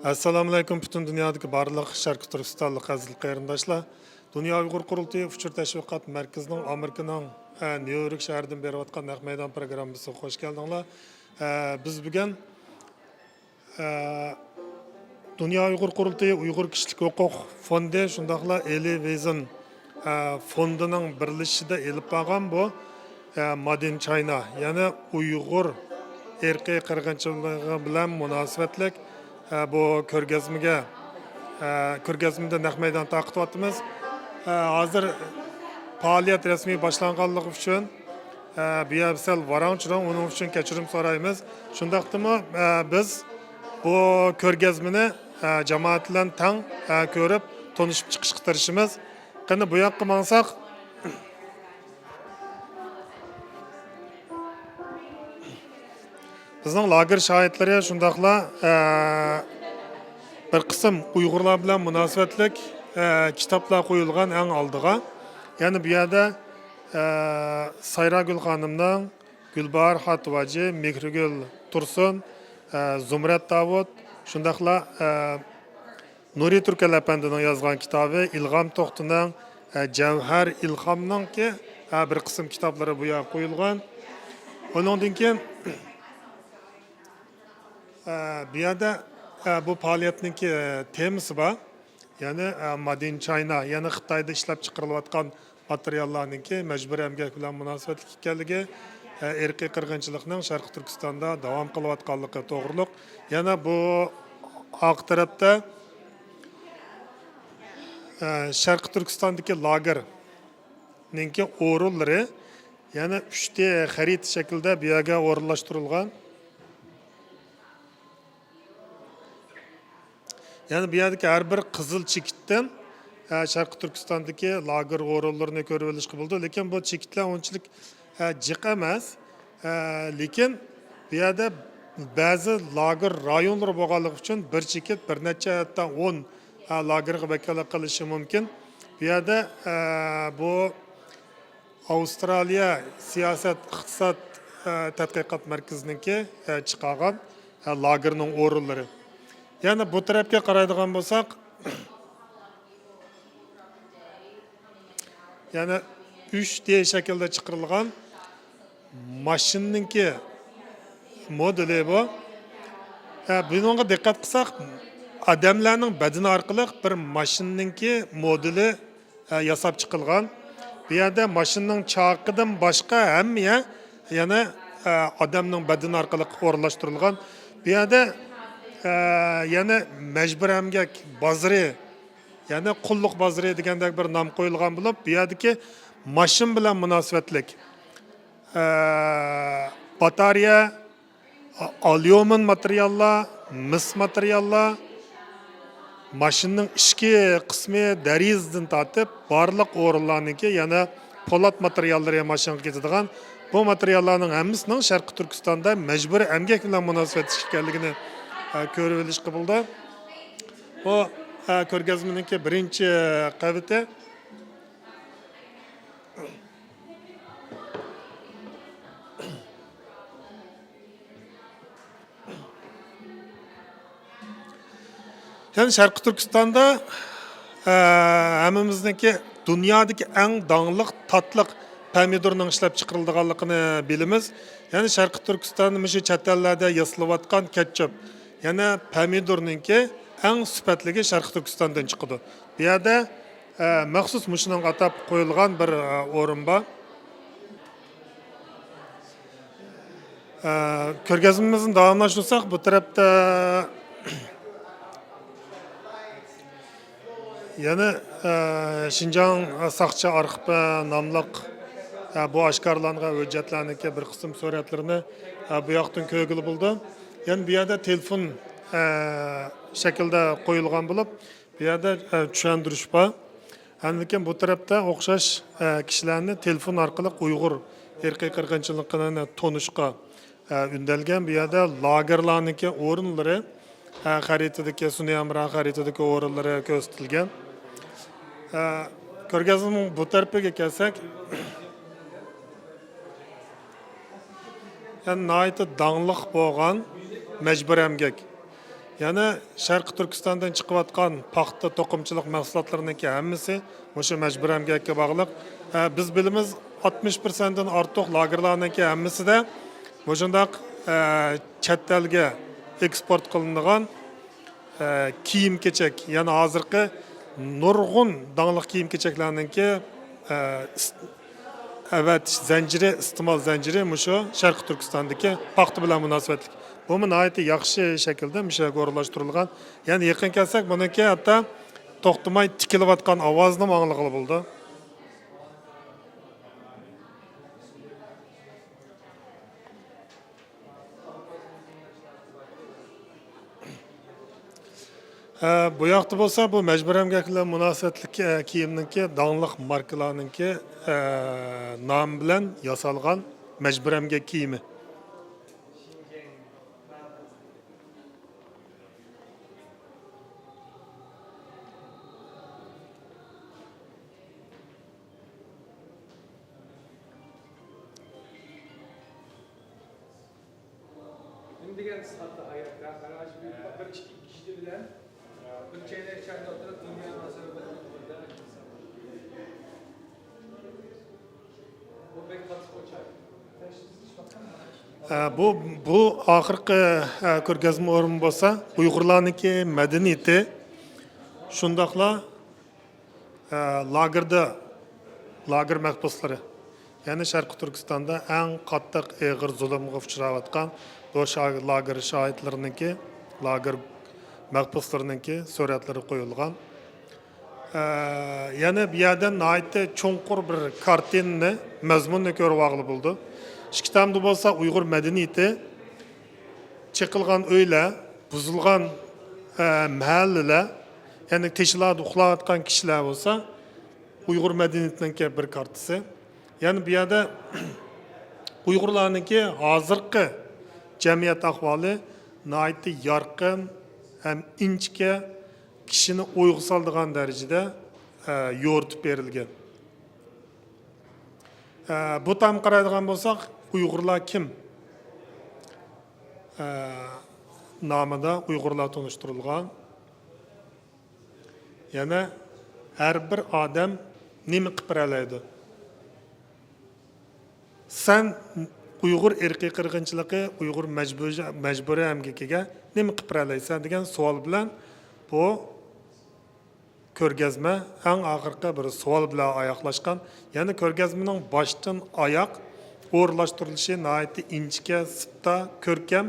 Assalomu alaykum butun dunyodagi barliq Sharq Turkistonlik aziz qarindoshlar. Dunyo Uyg'ur qurultiyi uchur tashviqot markazining Amerikaning Nyu-York shahridan berib o'tgan naq maydon programmasiga xush keldinglar. Biz bugun Dunyo Uyg'ur qurultiyi Uyg'ur kishilik huquq fondi shundaqla Eli Vision fondining birlashishida elib borgan bu Made in China, ya'ni Uyg'ur erkiy qirg'inchiligi bilan munosabatlik bu ko'rgazmada naq maydon taqdityapmiz. Hozir faoliyat rasmiy boshlanganligi uchun biyabsal varangchidan uning uchun kechirim so'raymiz. Shundaqdimi biz bu ko'rgazmani jamoat bilan tang ko'rib, tanishib chiqishga tirishimiz. Qani bu yoqqa mansaq bizning lager shohidlari shundaqla bir qism Uyg'urlar bilan munosabatlik kitoblar qo'yilgan eng oldiga. Ya'ni bu yerda Sayragul xonimning, Gulbar Xatvaji, Mehrigul Tursun, Zumrat Davud, shundaqla Nuri Turkal apandining yozgan kitobi, Ilg'om To'xtining Javhar Ilhomningki bir qism kitoblari bu yerga qo'yilgan. Undan keyin bu yerda bu faoliyatninki temasi bor. Ya'ni Made in China, ya'ni Xitoyda ishlab chiqarilayotgan materiallarninki majburiy emgak bilan munosabatli ekanligi, erkiy qirg'inchilikning Sharq Turkistonda davom qilayotganligi to'g'riliq. Yana bu oq tarafda Sharq Turkistondagi lagerninki o'rinlari, ya'ni 3 ta xarit shaklida bu yerga o'rinlashtirilgan. Yani bu yerdeki her bir qizil chekitdan Sharq Turkistondagi lager o'rinlarini ko'rib olishga bo'ldi. Lekin bu chekitlar unchalik jiq emas. Lekin bu yerda ba'zi lager rayonlari bo'lganligi uchun bir chekit bir necha hatto 10 lagerga vakolat qilishi mumkin. Bu yerda bu Avstraliya siyosat iqtisod tadqiqot markazininki chiqargan lagerning o'rinlari. Yani bu tarafga qaraydigan bo'lsak, yani 3D shaklda chiqarilgan mashinninki modeli bu. Bunga diqqat qilsak, odamlarning badani orqali bir mashinninki modeli yasab chiqilgan. Bu yerda mashinning chaqidan boshqa hamma yana odamning badani orqali o'rinlashtirilgan. Bu yerda yani mecbur emgak bozori, yani qulluq bozori degandek bir nom qo'yilgan bo'lib, bu yerdagi mashin bilan munosabatlik batareya, alyumin materiallar, mis materiallar, mashinning ichki qismi darizdan tortib barliq o'rinlarniki, yana po'lat materiallari mashinga ketadigan bu materiallarning hammasining Sharq Turkistonda mecbur emgak bilan munosabatli ekanligini ko'rib olishga bo'ldi. Bu ko'rgazmaninki birinchi qaviti. Yani Sharq Turkistonda hammamizniki dunyodagi eng dongli tatliq pomidorning ishlab chiqarilganligini bilamiz. Yani Sharq Turkistonda shu chet ellarda yasalayotgan ketchup, yani pomidorninki eng sifatligi Sharq Turkistondan chiqadi. Bu yerda maxsus mushuning atab qo'yilgan bir o'rin bor. Ko'rgazmamizni davomlashtirsak, bu tarafda yana Şinjan Saqchi arxivi nomli bu oshkorlangan hujjatlarniki bir qism suratlarini bu yoqdan ko'rgili bo'ldi. Yani bu yerda telefon shaklda qo'yilgan bo'lib, bu yerda tushuntirish bor. Lekin bu tarafda o'xshash kishilarni telefon orqali Uyg'ur erkiy qirg'inchiligini tanishga undalgan. Bu yerda lagerlarniki o'rinlari xaritadagi sun'iy amra xaritadagi o'rinlari ko'rsatilgan. Ko'rgazmaning bu tarafiga kelsak, yani nayt dağlıq boğan mecbur emgek. Yana Sharqi Turkistondan chiqayotgan paxta to'qimchilik mahsulotlarining hammasi o'sha majburiy emgakka bog'liq. Biz bilamiz 60% dan ortiq lagerlarning hammasida o'shundaq chet elga eksport qilinadigan kiyim-kechak, ya'ni hozirgi nurg'un dangliq kiyim-kechaklarningki avatish zanjiri, iste'mol zanjiri mushu Sharqi Turkistondagi paxta bilan munosabatli. Bu nihoyatda yaxshi shaklda mishaga o'rlashtirilgan. Ya'ni yaqin kelsak, buniki hatto to'xtamay tikilayotgan ovozni anglagan bo'ldi. Bu yoqda bo'lsa, bu majburiy emgaklar munosabatli kiyimninki dangliq markalarninki nom bilan yasalgan majburiy emgak kiyimi. Degan sifatda hayotda qarash bir ikki kishi bilan bir chaynak chayda o'tirib dunyo munosabatida bu bek qattiq o'char. Bu oxirgi ko'rgazma o'rin bo'lsa, Uyg'urlarniki madaniyati shundaqla lager mahbuslari. Ya'ni Sharqi Turkistonda eng qattiq og'ir zulmga uchrayotgan bu lager shohidlarininki, lager mahbuslarininki suratlari qo'yilgan. Yana bu yerdan nihoyatda cho'nqur bir kartinani, mazmunni ko'rib olib bo'ldi. İki tamda bo'lsa Uyg'ur madaniyati, chiqilgan uylar, buzilgan mahallalar, ya'ni teshlarda uxlayotgan kishilar bo'lsa, Uyg'ur madaniyatining bir kartasi. Ya'ni bu yerda Uyg'urlarningki hozirgi jamiyat ahvoli nihoyatda yorqin ham inchga kishini o'yga soladigan darajada yo'ritib berilgan. Bu tam qaraydigan bo'lsak, Uyg'urlar kim? Nomida Uyg'urlar tunishtirilgan. Yana har bir odam nima qilib beradi? Sen Uyg'ur irqiy qirg'inchiligi, Uyg'ur majburiy emgakiga nima qilib beraysan degan savol bilan bu ko'rgazma eng oxirgi bir savol bilan oyoqlashgan. Ya'ni ko'rgazmaning boshdan oyoq o'rlashtirilishi nihoyatda inchga, sipta, ko'rkam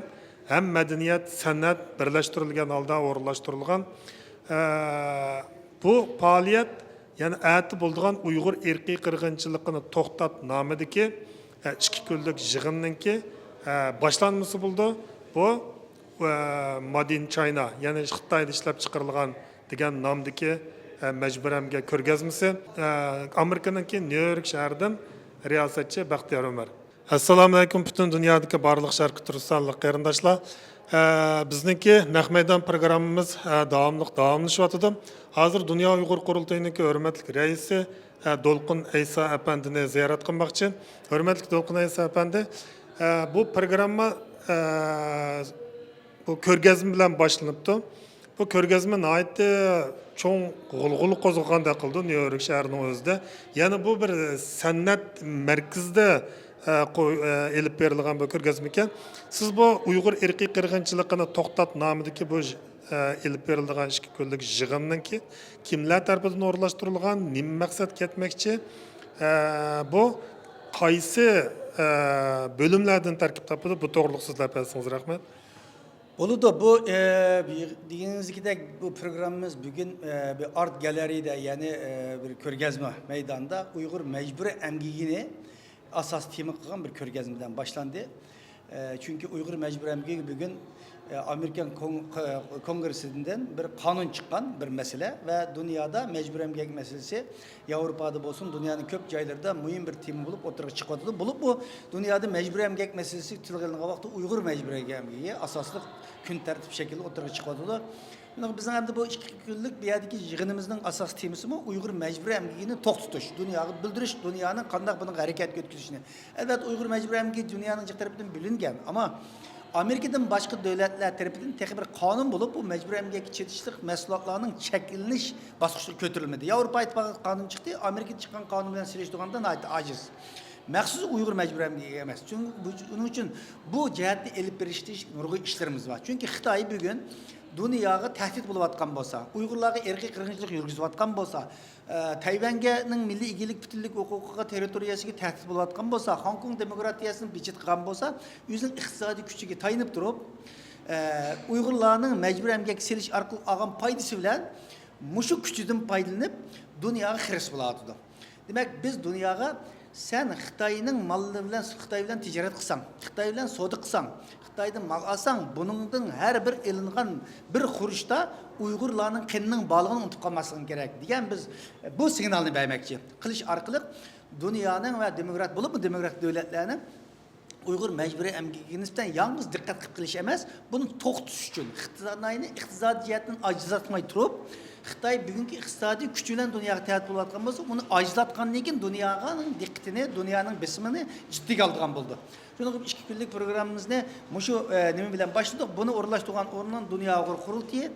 ham madaniyat, san'at birlashtirilgan holda o'rlashtirilgan. Bu faoliyat ya'ni ati bo'lgan Uyg'ur irqiy qirg'inchiligini to'xtat nomidagi 2 kunlik yig'inninki boshlanmasi bo'ldi. Bu Made in China, ya'ni Xitoyda ishlab chiqarilgan degan nomdagi majburiy emgak ko'rgazmasi Amerikaningki Nyu-York shahridan riyosatchi Baxtiyor Umar. Assalomu alaykum butun dunyodagi barliq Sharqi Turkistonlik qarindoshlar. Bizningki naq maydon programmamiz davomlashyapti. Hozir Dunyo Uyg'ur qurultayining hurmatli raisi Dolqin Aysa apandini ziyorat qilmoqchi. Hurmatli Dolqin Aysa apandi, bu programma bu ko'rgazma bilan boshlanibdi. Bu ko'rgazma nihoyatda cho'ng g'ulg'ul qo'zg'aganda qildi Nyu-York shahrining o'zida. Ya'ni bu bir san'at markazida elib berilgan bu ko'rgazma ekan. Siz bu Uyg'ur irqiy qirg'inchiligini to'xtat nomidagi bu elib berilgan 2 kunlik yig'inninki kimlar tarafidan o'rlashtirilgan, nima maqsad ketmoqchi, bu qaysi bo'limlardan tarkib topadi, bu to'g'riliq so'zlab bersangiz rahmat. Oludu bu dediğiniz gibi bu programımız bugün bir art galeride yani bir körgezme meydanda Uygur mecburi emgigini asas tema kılan bir körgezmeden başlandı. Çünkü Uygur mecburi emgigi bugün Amerikan Kongresi'nden bir kanun çıkan bir mesele ve dünyada mecbur emgek meselesi Avrupa'da olsun dünyanın köp caylarında mühim bir tema bulup ortaya çıkmadı. Bulup bu dünyada mecbur emgek meselesi tülgeliğine vakti Uygur mecbur emgeği asaslı gün tertip şekilde ortaya çıkmadı. Bizim hem de bu 2 günlük bir yerdeki yığınımızın asas temisi mi Uygur mecbur emgeğini tok tutuş, dünyayı bildiriş, dünyanın kandak bunun hareket götürüşünü. Evet Uygur mecbur emgeği dünyanın tarafından bilingen ama Amerika'dan başqa dövlətlər tərəfindən təxi bir qanun olub, bu məcburi əmgəkə çetişlik məhsullatlarının çəkiliniş basqıçına götürülmədi. Avropa İttifaqı qanun çıxdı, Amerikada çıxan qanun bilan sirləşdirəndə aciz. Məxsus Uyğur məcburi əmgəki emas. Çünki bunun üçün bu cəhətdə elib berişdə nurg'un işlərimiz var. Çünki Xitoy bugün dunyoga təhdid bo'lib atgan bo'lsa, Uyg'urlarga irqiy qirg'inchilik yurgizib atgan bo'lsa, Tayvanning milliy egilik butunlik huquqiga, territoriyasiga təhdid bo'lib atgan bo'lsa, Hong Kong demokratiyasini bichit qilgan bo'lsa, o'zining iqtisodiy kuchiga tayinib turib, Uyg'urlarning məcburi əmgəki selish orqali olgan foydasi bilan mushu kuchidan foydalanib dunyoga xiris bo'ladi. Demak, biz dunyoga sen Xitoyning mali bilan Xitoy bilan tijorat qilsang, Xitoy bilan savdo qilsang, Xitoydan mal alsang, buningdan har bir elingan bir xurishda Uyg'urlarning qinining bog'lig'ini unutib qolmasliging kerak degan biz bu signalni bermoqchi. Qilish orqali dunyoning va demokrat bo'lib, demokrat davlatlarning Uyghur mecburi emgekimizden yalnız dikkat qilish emas, bunu to'xtatish uchun Xitoyni iqtisodiy jihatdan ajizlatmay turib, Xitoy bugungi iqtisodiy kuchi bilan dunyoga ta'sir qilayotgan bo'lsa, uni ajizlatgandan keyin dunyoning diqqatini, dunyoning besimini jiddiy olgan bo'ldi. Shuning uchun 2 kunlik programmamizni mushu nima bilan boshladik. Buni o'rlashtirgan o'rnidan Dunyo Uyg'ur qurultiyi,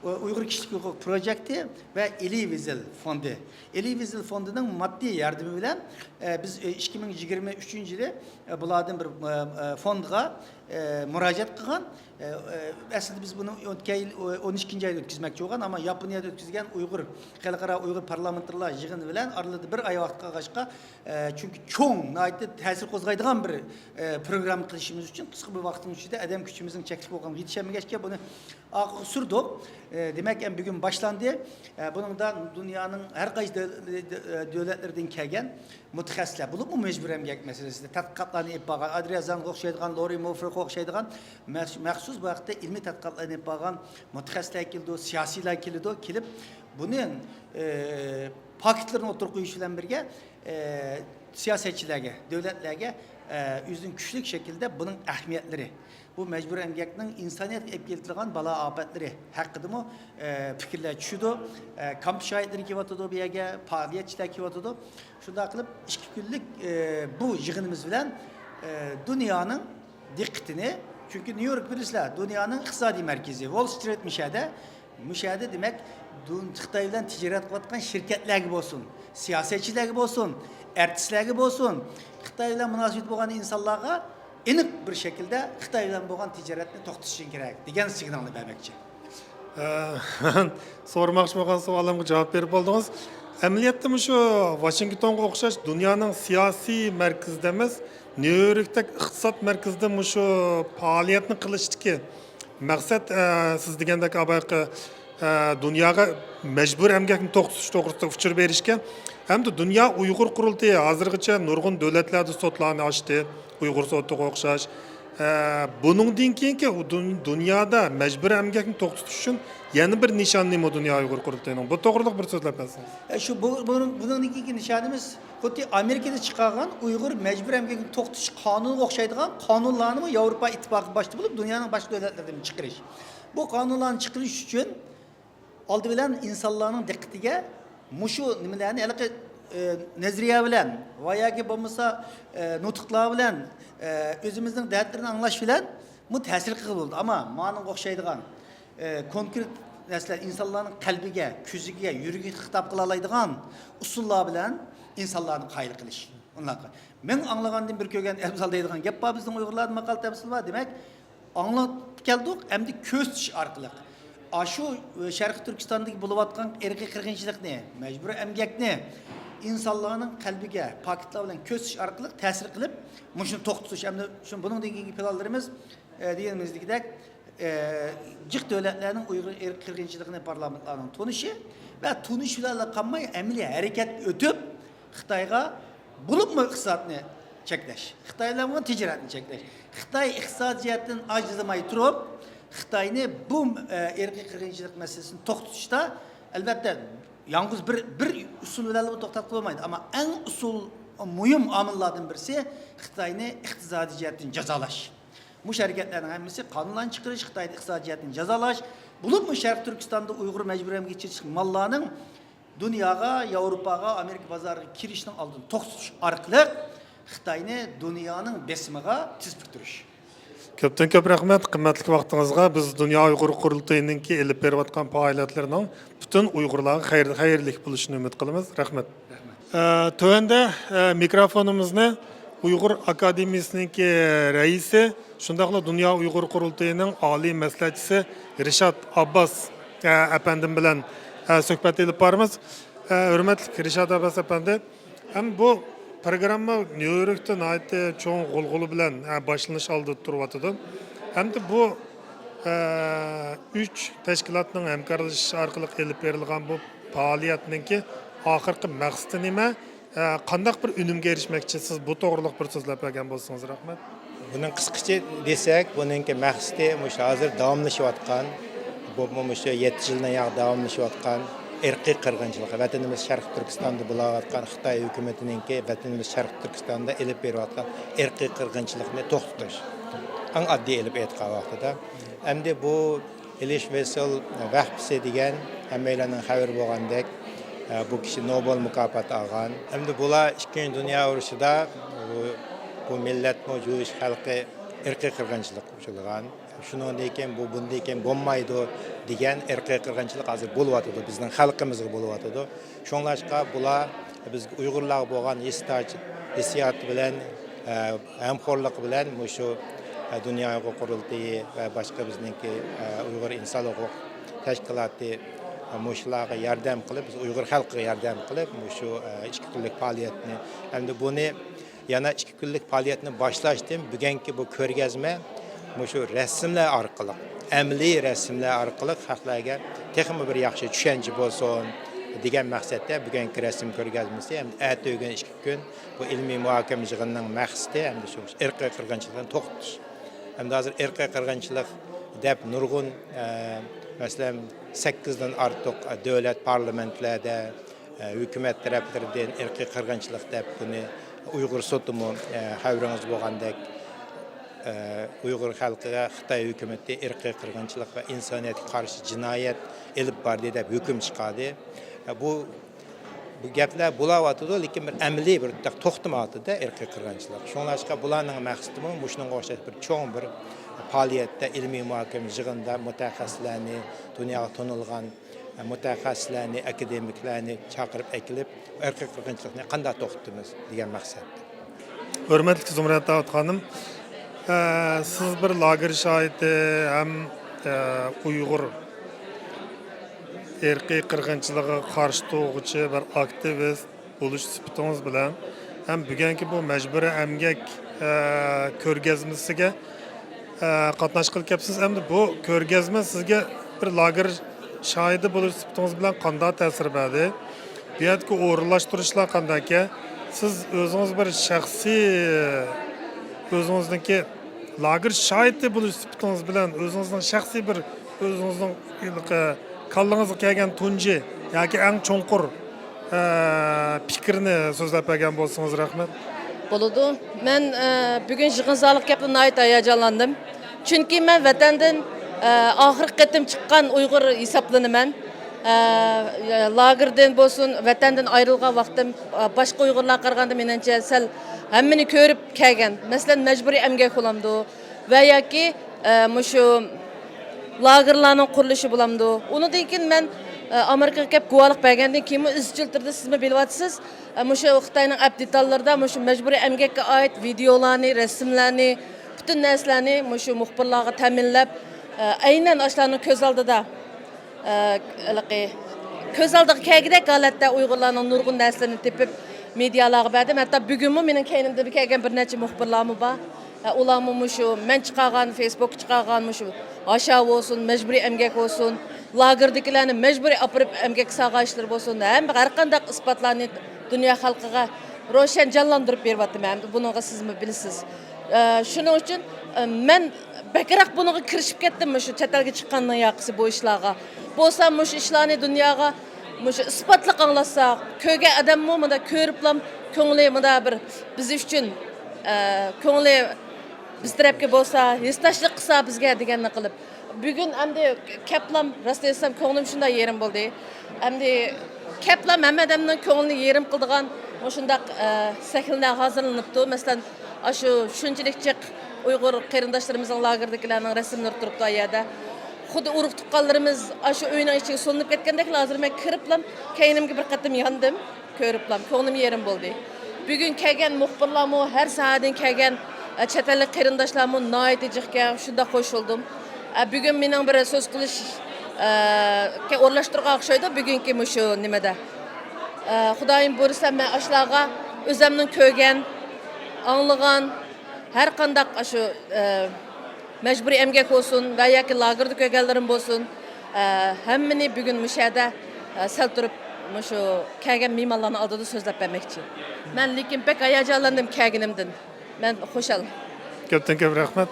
Uyghur Kişilik Hukuk Projekti ve Eli Wiesel Fondi. Eli Wiesel Fondi'nin maddi yardımı bilen biz 2023 yılı buladığım bir fonda müracaat kılgan. Aslında biz bunu 12. ayda ötkizmekçi olgan ama Japonya'da ötkizgen Xalqaro Uyghur parlamenterler yığını bilen araladı bir ay vaqt qalğaçqa çünkü çoğun naytı təsir qozgaydigan bir program qilishimiz üçün qısqa bir vaqtın içinde adam gücümüzün çeklik olgan yetişemegeçke bunu sürdük. Demek en bugün başlandı. Bunun da dünyanın her qaysi devletlerden kelgen mutaxassislar bulup mu mecbur emgek meselesinde tadqiqatlarını yapıp bağlan, Adriazan o'xshaydigan, Lori Mofrek o'xshaydigan maxsus bu vaqtda ilmiy tadqiqotlarni yapıp bağlan mutaxassislar keldi, siyosilar keldi, kelip bunun paketlerini oturup qo'yish bilan birga siyasetçilerge, devletlerge özünün güçlük şekilde bunun ahamiyetleri, bu mecbur emgekning insaniyet keltirgan bala afetleri hakkında mı fikirler düşüdü. Kamp şahitleri kivatıdı bir yerge, faaliyetçiler kivatıdı. Şunda qilib 2 günlük bu yığınımız bilen dünyanın dikkatini, çünkü New York birisler dünyanın iqtisadi merkezi, Wall Street müşahede demek Xitoy bilan tijorat qilayotgan shirkatlar gibi olsun, siyasetçiler gibi olsun, artistlar gibi olsun, Xitoy bilan munosabat bo'lgan insonlarga aniq bir şekilde Xitoy bilan bo'lgan tijoratni to'xtatishing kerak degan signalni bermoqchi. Sormoqchi bo'lgan savolimga javob berib oldingiz. Amaliyotda shu Washingtonga o'xshash dunyoning siyosiy markazida emas, New Yorkda iqtisod markazida shu faoliyatni qilishdiki maqsad siz degandek abayqi dunyoga mecbur emgakni to'xtatish to'g'risida uchur berishga hamda Dunyo Uyg'ur qurultiyi hozirgacha nurg'un davlatlarda sotlarni ochdi, Uyg'ur sotiga o'xshash. Buningdan keyingi dunyoda mecbur emgakni to'xtatish uchun yana bir nishon nima Dunyo Uyg'ur qurultiyining? Bu to'g'riliq bir so'zlab bersangiz. Şu bunun iki nişanımız xuddi Amerika'da çıkargan Uyghur mecbur emgakni to'xtatish qonuniga o'xshaydigan qonunlarni Avropa İttifaqı başçı bo'lib dunyoning boshqa davlatlaridan chiqarish. Bu qonunlarni chiqarish uchun oldi bilan insonlarning diqqatiga mushu nimalarni hali nazriya bilan va yoki bo'lmasa nutqlar bilan o'zimizning dardlarini anglash bilan bu ta'sir qildi. Ama ma'noga o'xshaydigan konkret narsalar insonlarning qalbiga, ko'ziga, yuragiga xitob qila oladigan usullar bilan insonlarni qayil qilish. Unaqa. Men anglagandan bir ko'rgan afzal deydigan gap bor bizning Uyg'urlarning maqal tamsil bor. Demak, anglab keldik, endi ko'z tish orqali Aşı Şarkı Türkistan'daki buluvatkan erkek qirg'inchilikni, mecbur emgakni insanların kalbiga paketlar bilan ko'sish orqali ta'sir qilib, shuni to'xtatish hamda bunun dengegi planlarimiz deganimizdagidek jiq davlatlarning Uyg'ur erkek qirg'inchiligini parlamentlarning tunishi va tunish bilan qolmay amaliy harakat o'tib Xitoyga bo'libmi iqtisodni cheklash, Xitoy bilan tijoratni cheklash, Xitoy iqtisodiyotdan ajizlamay turib Xitoyni bu erkek qirg'inchilik meselesini to'xtatishda albatta yalnız bir usul bilan to'xtatib bo'lmaydi, ama en usul muhim omillardan birisi Xitoyni iqtisodiy jihatdan jazolash. Bu hareketlerin hammasi qonunlarni chiqarish, Xitoyni iqtisodiy jihatdan jazolash, bo'libmi Sharq Turkistonda Uyg'ur mecbur emgakka chiqish mallarning dunyoga, Yevropaga, Amerika bozoriga kirishning oldini to'xtatish orqali Xitoyni dunyoning besimiga tiz bukirish. Köpten köp rahmet, qimmatli vaqtingizga biz Dünya Uyghur Qurultayınınki elip beriyotgan faoliyatlarning bütün Uyg'urlarga xayrlik bo'lishini umid qilamiz. Rahmat. Tövende mikrofonimizni Uyg'ur Akademiyasininki raisi, shundaqla Dünya Uyg'ur Qurultayının oliy maslahatchisi Rishad Abbas apandim bilan suhbat elib boramiz. Hurmatli Rishad Abbas apandi, ham bu programma New York'ta naytı çoğun gulgulu bilen başlanış aldı turvatıdı. Hem de bu üç teşkilatın hemkarlışı arkalık elip verilgan bu faaliyatının ki ahırkı məqsidi nime, qandaq bir ünümge erişmekçi siz bu doğruluk bir sözlep egen bolsunuz, rahmet. Bunun qısqacha desek, bununki məqsidi hazır davamlaşıyotgan, bu 7 yıldan yağ davamlaşıyotgan irqiy qirg'inchilik vatanimiz Sharq Turkistonda bo'layotgan Xitoy hukumatininki vatanimiz Sharq Turkistonda elib berayotgan irqiy qirg'inchilikni to'xtatish. Eng oddiy elib aytgan vaqtida. Endi bu Elish Weissel vahbisi degan hammalarning xabar bo'lgandek bu kishi Nobel mukofoti olgan. Endi bular 2. Dunyo urushida bu millat mo'jush xalqi irqiy qirg'inchilik uchirgan. Shuningdek bu bunday ekan bo'lmaydi degan irqiy qirg'inchilik hozir bo'lyapti, bizning xalqimizga bo'lyapti. Shunlashqa bular biz Uyg'urlar bo'lgan hissiyat bilan hamkorlik bilan shu Dünya Uyg'ur Qurultayi va boshqa bizningki Uyg'ur inson huquq tashkiloti shularga yordam qilib, biz Uyg'ur xalqiga yordam qilib shu 2 kunlik faoliyatni, endi buni yana 2 kunlik faoliyatni boshlashdim. Bugungi bu ko'rgazma şu resimler arkalı, emli resimler arkalı xalqlarga texmi bir yaxshi tushuncha bo'lsin degan maqsadda bugungi resim ko'rgazmasi ham ertaga 2 kun bu ilmiy muhokama yig'inining maqsadi ham shu irqiy qirg'inchilikni to'xtatish. Hamda hozir irqiy qirg'inchilik deb nurg'un masalan 8 dan ortiq davlat parlamentlarda hukumat taraflaridan irqiy qirg'inchilik deb buni Uyg'ur sudimi xabaringiz bo'lgandek Uyg'ur xalqiga Xitoy hukumati irqiy qirg'inchilik va insoniyatga qarshi jinoyat elib bordi deb hukm chiqardi. Bu gaplar bo'layotdi, lekin bir amaliy bir to'xtamayotdi irqiy qirg'inchilik. Shunlashqa bularning maqsadi shunga o'xshash bir cho'ng bir faoliyatda ilmiy muhokama yig'inida mutaxassislarni, dunyoga tanilgan mutaxassislarni, akademiklarni chaqirib akilib, irqiy qirg'inchilikni qanday to'xtatamiz degan maqsadda. Hurmatli Zumrat Davud xonim, siz bir lager şahidi hem Uyghur erkiy qirg'inchiligiga qarshi turuvchi bir aktivist bo'lish sifatingiz bilan hem bugungi bu majburiy emgak ko'rgazmasiga qatnashqil kelibsiz. Endi bu ko'rgazma sizga bir lager şahidi bo'lish sifatingiz bilan qanday ta'sir berdi? Bu yerga o'rinlashtirishlar qanday? Siz o'zingiz bir shaxsiy o'zingizniki lager şahidi bo'lish sifatingiz bilan o'zingizning shaxsiy bir o'zingizning kallangizga kelgan tunji yoki eng cho'nqur fikrni so'zlab bergan bo'lsangiz rahmat. Bo'ladi. Men bugun yig'inzalik gapni nihoyat hayajonlandim. Chunki men vatandan oxirgi qatim chiqqan Uyg'ur hisoblanaman. Lagerdan bo'lsin, vatandan ayrilgan vaqtim boshqa Uyg'urlar qaraganda menimcha sal hammani ko'rib kelgan. Masalan, majburiy emgak bo'lamdi va yoki shu lagerlarning qurilishi bo'lamdi. Undan keyin men Amerikaga kelib guvohlik bergandan keyin izchil turda siz bilyapsiz, shu Xitoyning abditallarida shu majburiy emgakka oid videolarni, rasmlarni, butun narsalarni shu muxbirlarga ta'minlab, aynan ashlarning ko'z oldida ko'z oldiga kelgidek holatda Uyg'urlarning nurg'un narsalarni tepib medialarga berdim. Hatto bugunmi mening keynimda kelgan bir necha muxbirlarmi bor. Ularmi shu men chiqargan Facebook chiqargan shu asha bo'lsin, majburiy emgak bo'lsin, lagerdagilarni majburiy opirib emgak sog'ayishlar bo'lsin, ham har qanday isbotlarni dunyo xalqiga ro'shan jonlantirib beryapti. Men buningga sizmi bilasiz. Shuning uchun men bakroq bunga kirishib ketdim shu chet elga chiqqandan yoqisi bu ishlarga. Bo'lsa shu ishlarni dunyoga shu isbotli anglatsak, ko'rgan odammi bunda ko'riblam ko'ngli bunda bir biz uchun ko'ngli biz tarafga bo'lsa, hissashlik qilsa bizga deganni qilib. Bugun endi kaplam rost desam ko'nglim shunday yerim bo'ldi. Endi kaplam hamma odamning ko'nglini yerim qildigan shunday sahnlar hozirlanibdi. Masalan, shu shunchalik Uyghur qarindoshlarımızın lagerdakilarning rasmlari turibdi o yerda. Xuddi urug' tuqqanlarimiz shu uyning ichiga so'linib ketgandek hozir men kiriblam, keynimga bir qatim yondim, ko'riblam, ko'nglim yerim bo'ldi. Bugun kelgan muxbirlarmi, har soatdan kelgan chet ellik qarindoshlarmi nihoyat jiqqa shunda qo'shildim. Bugun mening bir so'z qilish o'rlashtirgan o'xshaydi bugungi shu nimada. Xudoyim bo'lsa men ashlarga o'zimning ko'rgan, anglagan har qandaq shu mecburi emgek olsun ve ya ki lagerda kögellerim olsun hemmini bugün müşahede sel turup şu kelgen mimarların aldığı sözlep vermekçi. Ben lekin pek hayacanlandım kelginimden. Ben hoşal. Köpten köp rahmet.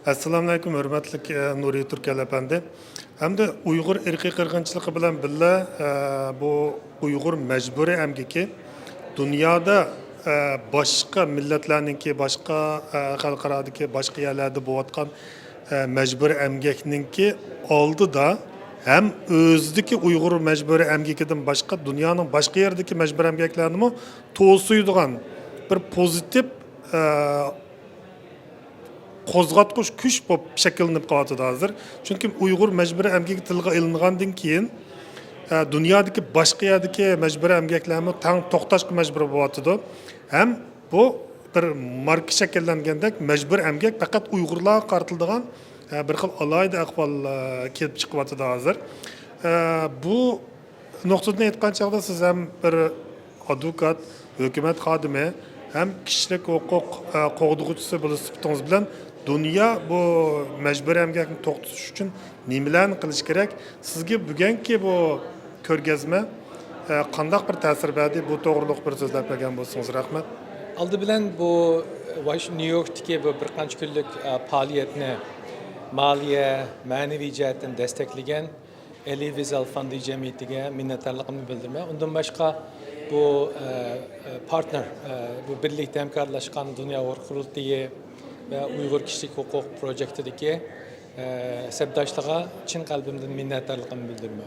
Assalamu alaykum hurmatli Nuriy Turkal efendi. Hem de Uyghur irqiy qirg'inchiligi bilan birga bu Uyghur mecburi emgiki dünyada başka milletlarninki, başka xalqaradagi, başka yerlerde bo'layotgan mecburi emgekninki oldi da hem o'zidagi Uyghur mecburi emgekidan başka dünyanın başka yerdagi mecburi emgeklarni to'siydigan bir pozitiv qo'zg'atqich kuch bo'lib shakllanib qolyapti hozir. Chunki Uyg'ur majburiy emgak tilga ilingandan keyin dunyodagi boshqa yerdagi majburiy emgaklarni tang to'xtashga majbur bo'lyapti. Ham bu bir marka shakllangandek majburiy emgak faqat Uyg'urlarga qaratiladigan bir xil alayda ahvol kelib chiqyapti hozir. Bu nuqtadan aytgan chog'da siz ham bir advokat, hukumat xodimi hem kişilik hukuk qo'g'dug'uchisi bo'lib bilan dünya bu mecburi emgakni to'xtatish uchun nimalarni qilish kerak? Sizga bugungi bu ko'rgazma qanday bir ta'sir berdi? Bu to'g'riliq bir so'zlab bergan bo'lsangiz rahmat. Aldı bilen bu New York'taki bu bir qancha kunlik faaliyetini maliye, manevi jihatdan destekleyen Elie Wiesel Fondi Cemiyeti'ne minnettarligimni bildirme. Ondan başka bu partner, bu birlikte hemkarlaşkan Dünya Uyghur Kurultayı ve Uyghur Kişilik Hukuk Projektideki sebdaşlığa çin kalbimden minnettarligimni bildirme.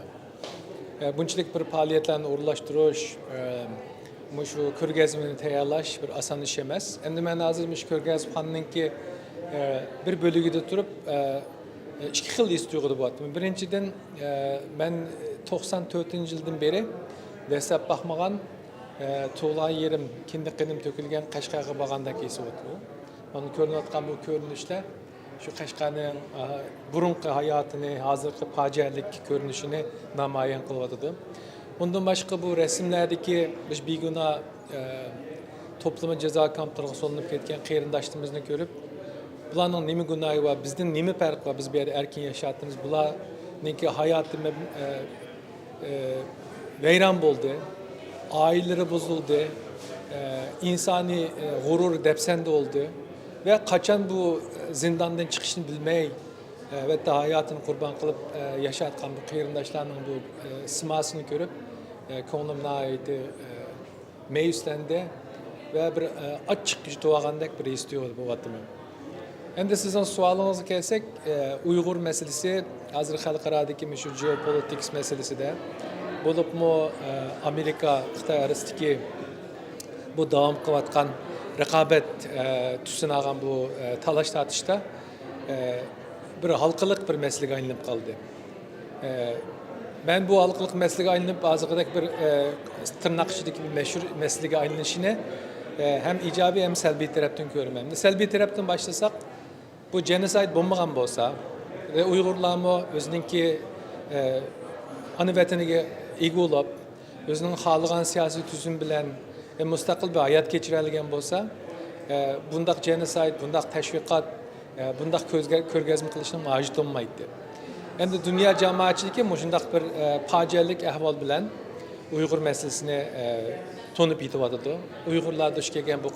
Bunçilik bir faaliyetlerini uğurlaştırış, şu ko'rgazmani tayyorlash bir oson ish emas. Endi men hozir shu ko'rgazmaninki bir bo'lagida turib ikki xil his tuyg'uda bo'lyapman. Birinchidan men 94-yildan beri dastlab baxmagan tug'ilgan yerim, kindiqinim to'kilgan Qashqarga borgandek his bo'lyapti. Mana ko'rinayotgan bu ko'rinishlar shu Qashqarning burungi hayotini, hozirgi fojialik ko'rinishini namoyon qilyapti. Bundan başka bu resimlerdeki biz bir günah toplama ceza kamplarına solinip ketken qarindoshlarimizni görüp bularning nima gunohi var, bizden nima farqi var, biz bir yerde erkin yaşattığımız bularninki hayatı veyran bo'ldi, aileleri bozuldu, insani gurur depsende oldu ve kaçan bu zindandan çıkışını bilmeyi ve de hayatını kurban kılıp yaşatkan bu qarindoshlarning bu simasını görüp ko'nglim nihoyatda meyuslendi ve bir açık doğagandek bir his bo'lyapti. Endi sizin sualınıza kelsek, Uyghur meselesi hazır xalqaradagi şu geopolitics meselesi de bulup mu Amerika Xitoy arasidagi bu davom qilayotgan raqobat tusini olgan bu talash tortishda bir halqılık bir meseleге aylanib qoldi. Ben bu halkılık mesleğe aylanıp bazıdaki bir tırnak içindeki bir meşhur mesleğe aylanışını hem icabi hem selbi taraftan görmem. Selbi taraftan başlasak bu genocide bombagan bolsa ve Uygurlarmı özününki ana vataniga ega olub, özünün xalığan siyasi tüzüm bilen müstakil bir hayat geçirelgen bolsa, bundaq genocide, bundaq teşviqat, bundaq körgezme qilishni majit olmaydı. Endi dünya cemaatçiligi mushundaq bir facialik ahvol bilan Uyghur meselesini tonib yetyapti. Uyg'urlar duch kelgan bu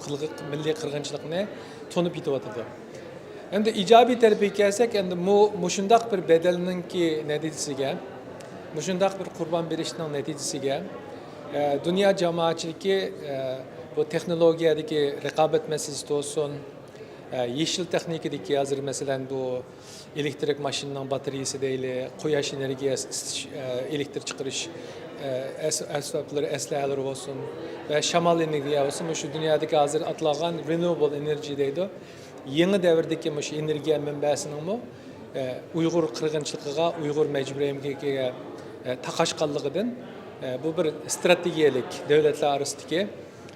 milliy qirg'inchilikni tonib yetyapti. Endi ijobiy tarafiga kelsak, endi mushundaq bir bedelninki natijasiga, mushundaq bir qurbon berishning natijasiga dünya cemaatchiligi bu texnologiyadagi raqobat masalasi bo'lsin, yeşil texnikadagi hozir masalan bu elektrik maşininin bataryası deyli, quyosh energiyasi elektrik chiqarish asboblar, aslihalar olsun ve shamol energiya olsun, şu dünyadaki hozir atlag'an renewable energy deydi. Yeni davrdagi shu energiya manbasinin Uyg'ur qirg'inchiligiga, Uyg'ur majburiy emgakiga taqashqanligidan bu bir strategiyalik davlatlar orasidagi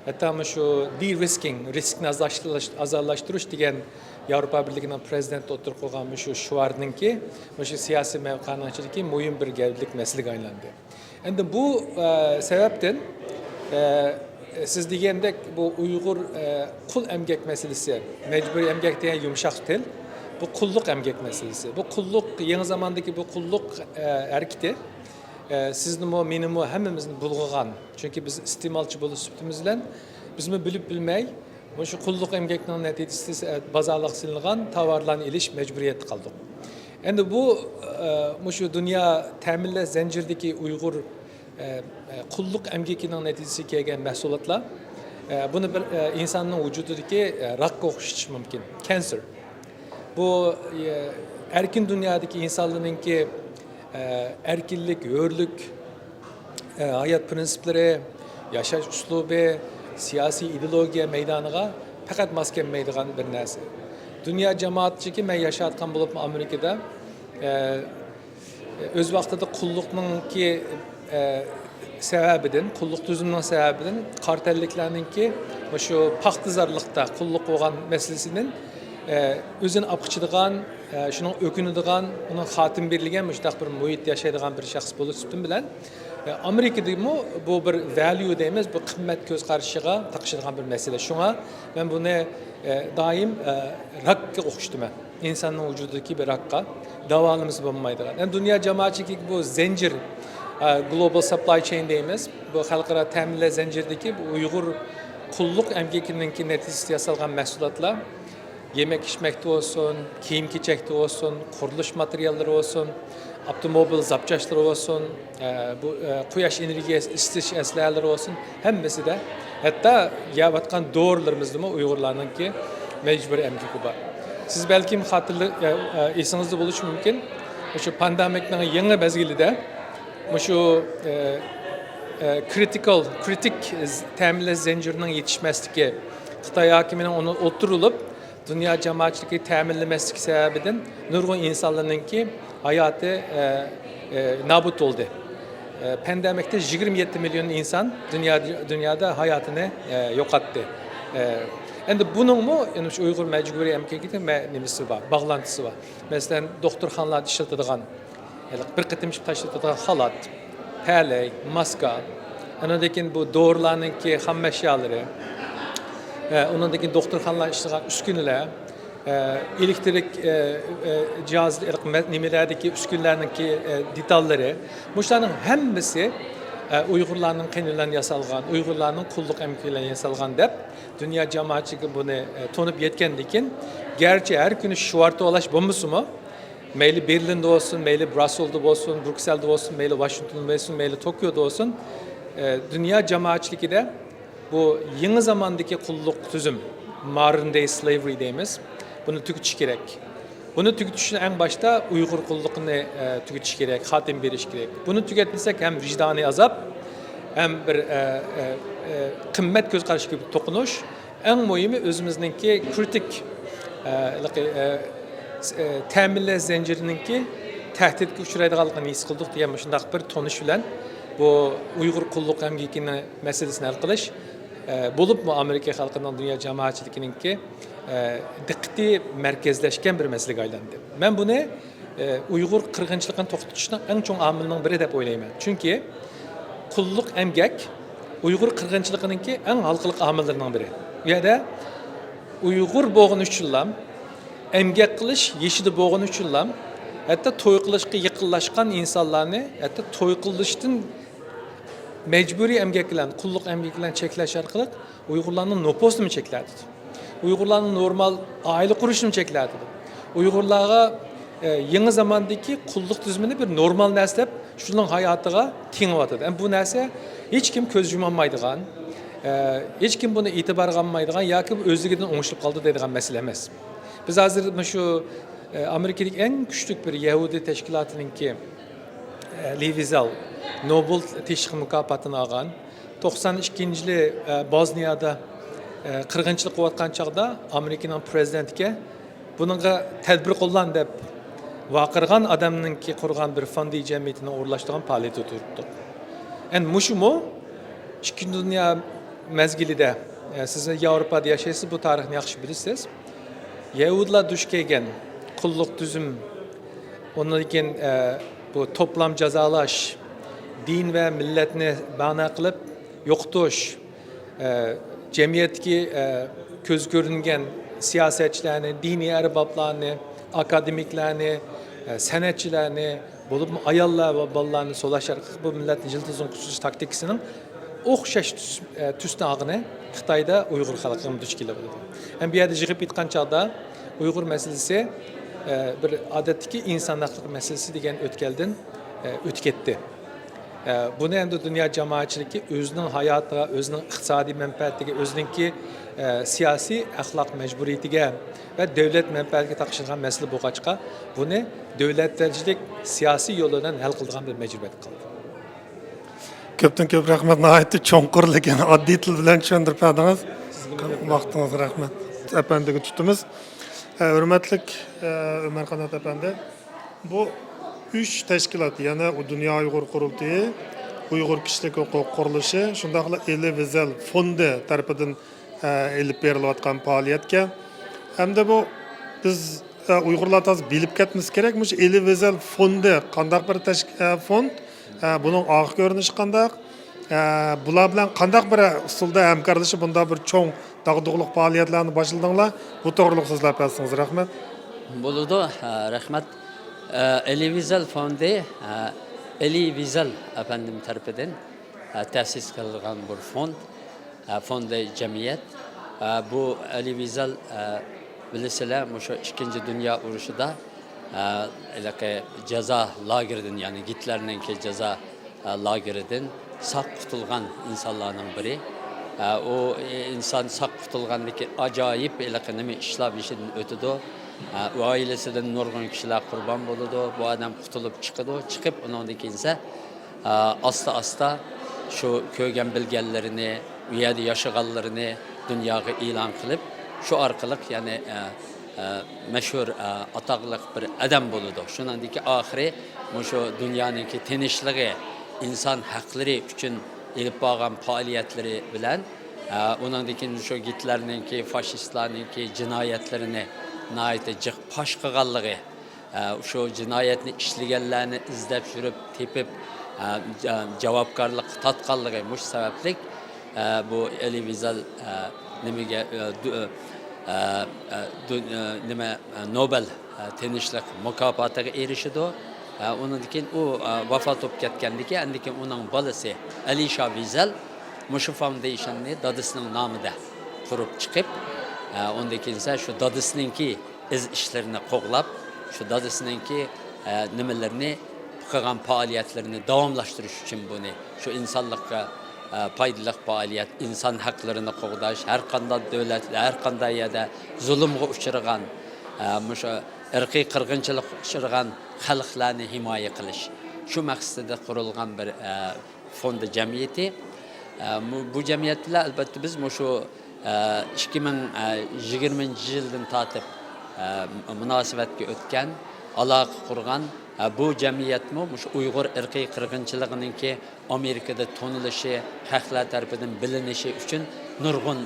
hatta şu de-risking, riskni azallashtirish degan Yevropa Birligining prezidenti o'tirib qo'ygan şu shuarninki, şu siyosiy mavqeninchiligi muhim bir gavdalik masalaga aylandi. Endi bu sebepten siz degandek bu Uyg'ur qul emgak masalasi, mecburi emgak degan yumshoq til, bu qulluq emgak masalasi. Bu qulluq yangi zamondagi bu qulluq hareketi sizni menimi hammamizni bulg'agan. Chunki biz iste'molchi bo'lish sifatimiz bilan bizni bilib bilmay shu qulluq emgakning natijasida bozorga silingan tovarlarni ilish majburiyati qildik. Endi bu shu dunyo ta'minlash zanjiridagi Uyg'ur qulluq emgakining natijasiga kelgan mahsulotlar buni bir insonning vujudidagi rakka o'xshatish mumkin. Cancer. Bu erkin dünyadaki insanlarınki erkinlik, hürlük, hayat prensipleri, yaşaş üslubu, siyasi ideologiya meydanıga fakat maskenmeydigan bir narsa. Dünya cemaatçiki men yaşatgan bulup Amerikada öz vaqtida qulluqninki sebebinden, qulluq tüzümünün sebebinden kartelliklarninki şu paxtizarlıqda qulluq bo'lgan meselesinin özünü apıqçıdığan, şunun ökünüdüğan, onun xatim berilgen, müştaq bir muhit yaşaydıgan bir şahs bulup sütün bilen Amerika'da bu bir value deyimiz, bu qimmat göz qarşıga taqışıdığan bir mesele. Şuna ben bunu daim rakka oxuştum. İnsanın vücudundaki bir rakka davalımız bulunmaydıgan. Yani dünya cemaatçılığı bu zincir, global supply chain deyimiz, bu xalqara təminlə zincirdeki bu Uyğur qulluq əmgəkininki nəticəsində yasalğan məhsullatlar yemek içmekte olsun, kiyim keçekte olsun, kuruluş materyalleri olsun, otomobil zapçaşları olsun, bu quyosh energiyasi isitish aslihalari olsun, hemmesi de hatta yavatkan doğrularımızda mı Uygurlarınki mecburi emgaki var. Siz belki esinizde buluş mümkün. Şu pandemikning yangi mezgilida şu kritik ta'minlash zanjirining yetishmasligi Xitoy hokimining onu o'tirulib dünya cemaatçiliği təminləməsi səbəbindən nurgun insanlarınki hayatı nabut oldu. Pandemikte 27 milyon insan dünyada hayatını yok etti. Endi bunun mu yani şu Uyghur mecburi emgakinin nimesi var, bağlantısı var. Mesela doktorxanalarda işletidigan, bir qitim taşıtıdigan halat, pələk, maska, onundakin bu doğrularınki ham eşyaları, onundaki doktorxanalar işletidigan üskünler, elektrik cihaz nimelerdeki üskünlerdeki detalları, bunların hemmesi Uygurlarning qiyinligidan yasalgan, Uygurlarning qulluq emkidan yasalgan deb dünya jamoatchiligi buni tonib yetgandikin, gerçi her kuni shvartolash bo'lmasimi, mayli Berlinda olsun, mayli Brusselda olsun, Brüksel'de olsun, mayli Washington'da olsun, mayli Tokyo'da olsun, dünya jamoatchiligida bu yeni zamandaki qulluq tüzüm, modern day slavery deymiz, bunu tüketiş gerek. Bunu tüketiş için en başta Uygur qulluqni tüketiş gerek, xatim beriş gerek. Bunu tüketmesek hem vicdani azap, hem bir qimmat göz qarşı gibi toqunuş, en muhimi özümüzdeki kritik ta'minlash zanjirininki tahdidga uchraydiganligini his qildik degan shunday bir tonish bilan bu Uyg'ur qulluq emgikini masalasini hal qilish bo'libmi Amerika xalqining dunyo jamoatchiligininki diqqati markazlashgan bir masalaga aylandi. Men buni Uyg'ur qirg'inchiligini to'xtatishning eng chong omilining biri deb o'ylayman. Chunki qulluq emgak Uyg'ur qirg'inchiligininki eng halqiliq omillarining biri. Bu yerda Uyg'ur bo'lgani uchunlam emgak qilish yeshidi bo'lgani uchunlam hatto to'y qilishga yaqinlashgan insonlarni hatto to'y qilishdan mecburi emgak bilan qulluq emgak bilan cheklash orqali Uyg'urlarning nopusini chekladi. Uyg'urlarning normal oila qurishini chekladi. Uyg'urlarga yangi zamondagi qulluq tizimini bir normal narsa deb shuning hayotiga tengyotadi. Bu narsa hech kim ko'z yumolmaydigan, hech kim buni e'tiborga olmaydigan yoki o'zligidan o'ngishib qoldi deydigan masala emas. Biz hozir shu Amerikadagi eng kuchli bir Yahudi tashkilotininki Lee Wiesel Nobel teshqi mukofotini olgan 92-yili Bozniyada qirg'inchilik qilayotgan chog'da Amerikaning prezidentiga buningga tadbir qo'llan deb vaqirgan odamninki qurgan bir fondi jamiyatini o'rlashtirgan faoliyat o'tdi. Endi mushumo ikkinchi dunyo mezgilida siz Yevropada yashaysiz, bu tarixni yaxshi bilasiz. Yahudlar duch kelgan qulluq tuzum, ondan keyin bu toplam jazolash, din va millatni bana qilib yo'qotish, jamiyatga ko'z ko'ringan siyosatchilarni, diniy arboblarni, akademiklarni, san'atchilarni, bo'lib ayollar va bolalarni so'lash orqali bu millatni jildizon qutish taktikasining o'xshash tusnog'ini Xitoyda Uyg'ur xalqiga duch keladi. Ham bu yerda yig'ib aytgan chog'da Uyg'ur masalasi bir odatdagi inson haqlari masalasi degan o'tkaldan o'tib ketdi. Buni endi dunyo jamoatchiligi o'zining hayotiga, o'zining iqtisodiy manfaatiga, o'zininki siyosiy axloq majburiyatiga va davlat manfaatiga taqishilgan masala bo'lg'achqa, buni davlat darajalik siyosiy yo'ldan hal qiladigan bir majburiyat qildi. Ko'pdan ko'p rahmat, nihoyatda cho'nqur lekin oddiy til bilan tushuntirib berdingiz. Vaqtingizga rahmat. Apandiga tutimiz. Hurmatli Umar Qanot apandi, bu 3 tashkilot, ya'ni Dunyo Uyg'ur qurultiyi, Uyg'ur kishilik huquq qurilishi, shundaqla Elie Wiesel fondi tarafidan elib berilayotgan faoliyatga hamda bu biz Uyg'urlar to'g'ri bilib ketimiz kerak. Mush Elie Wiesel fondi qanday bir fond, buning oxir ko'rinishi qanday, bular bilan qanday bir usulda hamkorlashib bunda bir cho'ng dag'duqliq faoliyatlarni boshladinglar. Bu to'g'riliq so'zlab bersangiz rahmat. Bo'ladi, rahmat. Elie Wiesel fondi Elie Wiesel efendim tarafidan ta'sis qilingan bir fondi jamiyat. Bu Elie Wiesel bilasizlar, o'sha 2-Dunyo urushida jazo lageridan, ya'ni Gitlerning jazo lageridan saq tutilgan insonlarning biri. O inson saq tutilganligi ajoyib nima ishlab ishidan o'tadi. U oilasidan nurg'un kishilar qurbon bo'ladi. Bu odam qutulib chiqadi. Chiqib undan keyinsa asta shu ko'rgan bilganlarini, u yerda yashaganlarini dunyoga e'lon qilib, shu orqali ya'ni mashhur atoqli bir odam bo'ladi. Shundan keyin oxiri shu dunyoning tinchligi, inson haqlari uchun elib borgan faoliyatlari bilan undan keyin shu Gitlerninki, fashistlarninki jinoyatlarini nəhayət jiq paş qılğanlığı, şu cinayətni işləgənlərini izləb sürüb, tepib, cavabkarlıq tatqanlığı muş səbəblik bu Elie Wiesel Nobel tinchlik mukofotiga erishdi. Undan keyin u vafot etib ketganligi, endi keyin uning bolasi Alisha Wiesel mush foundationni dadasining nomida qurib chiqib, ondan keyin shu dadasininki iz ishlarini qo'g'lab, shu dadasininki nimalarni qilgan faoliyatlarini davomlashtirish uchun buni shu insonlikqa foydali faoliyat, inson haqlarini qo'g'dash, har qanday davlatda, har qanday yerda zulmga uchragan, mushu irqiy qirg'inchilik uchragan xalqlarni himoya qilish. Shu maqsadda qurilgan bir fond jamiyati. Bu jamiyatlar albatta biz mushu 2020 yildan tortib munosabatga o'tgan, aloqa qurgan bu jamiyatmi shu Uyg'ur irqiy qirg'inchiligininki Amerikada tonilishi, xalqlar tarafidan bilinishi uchun nurg'un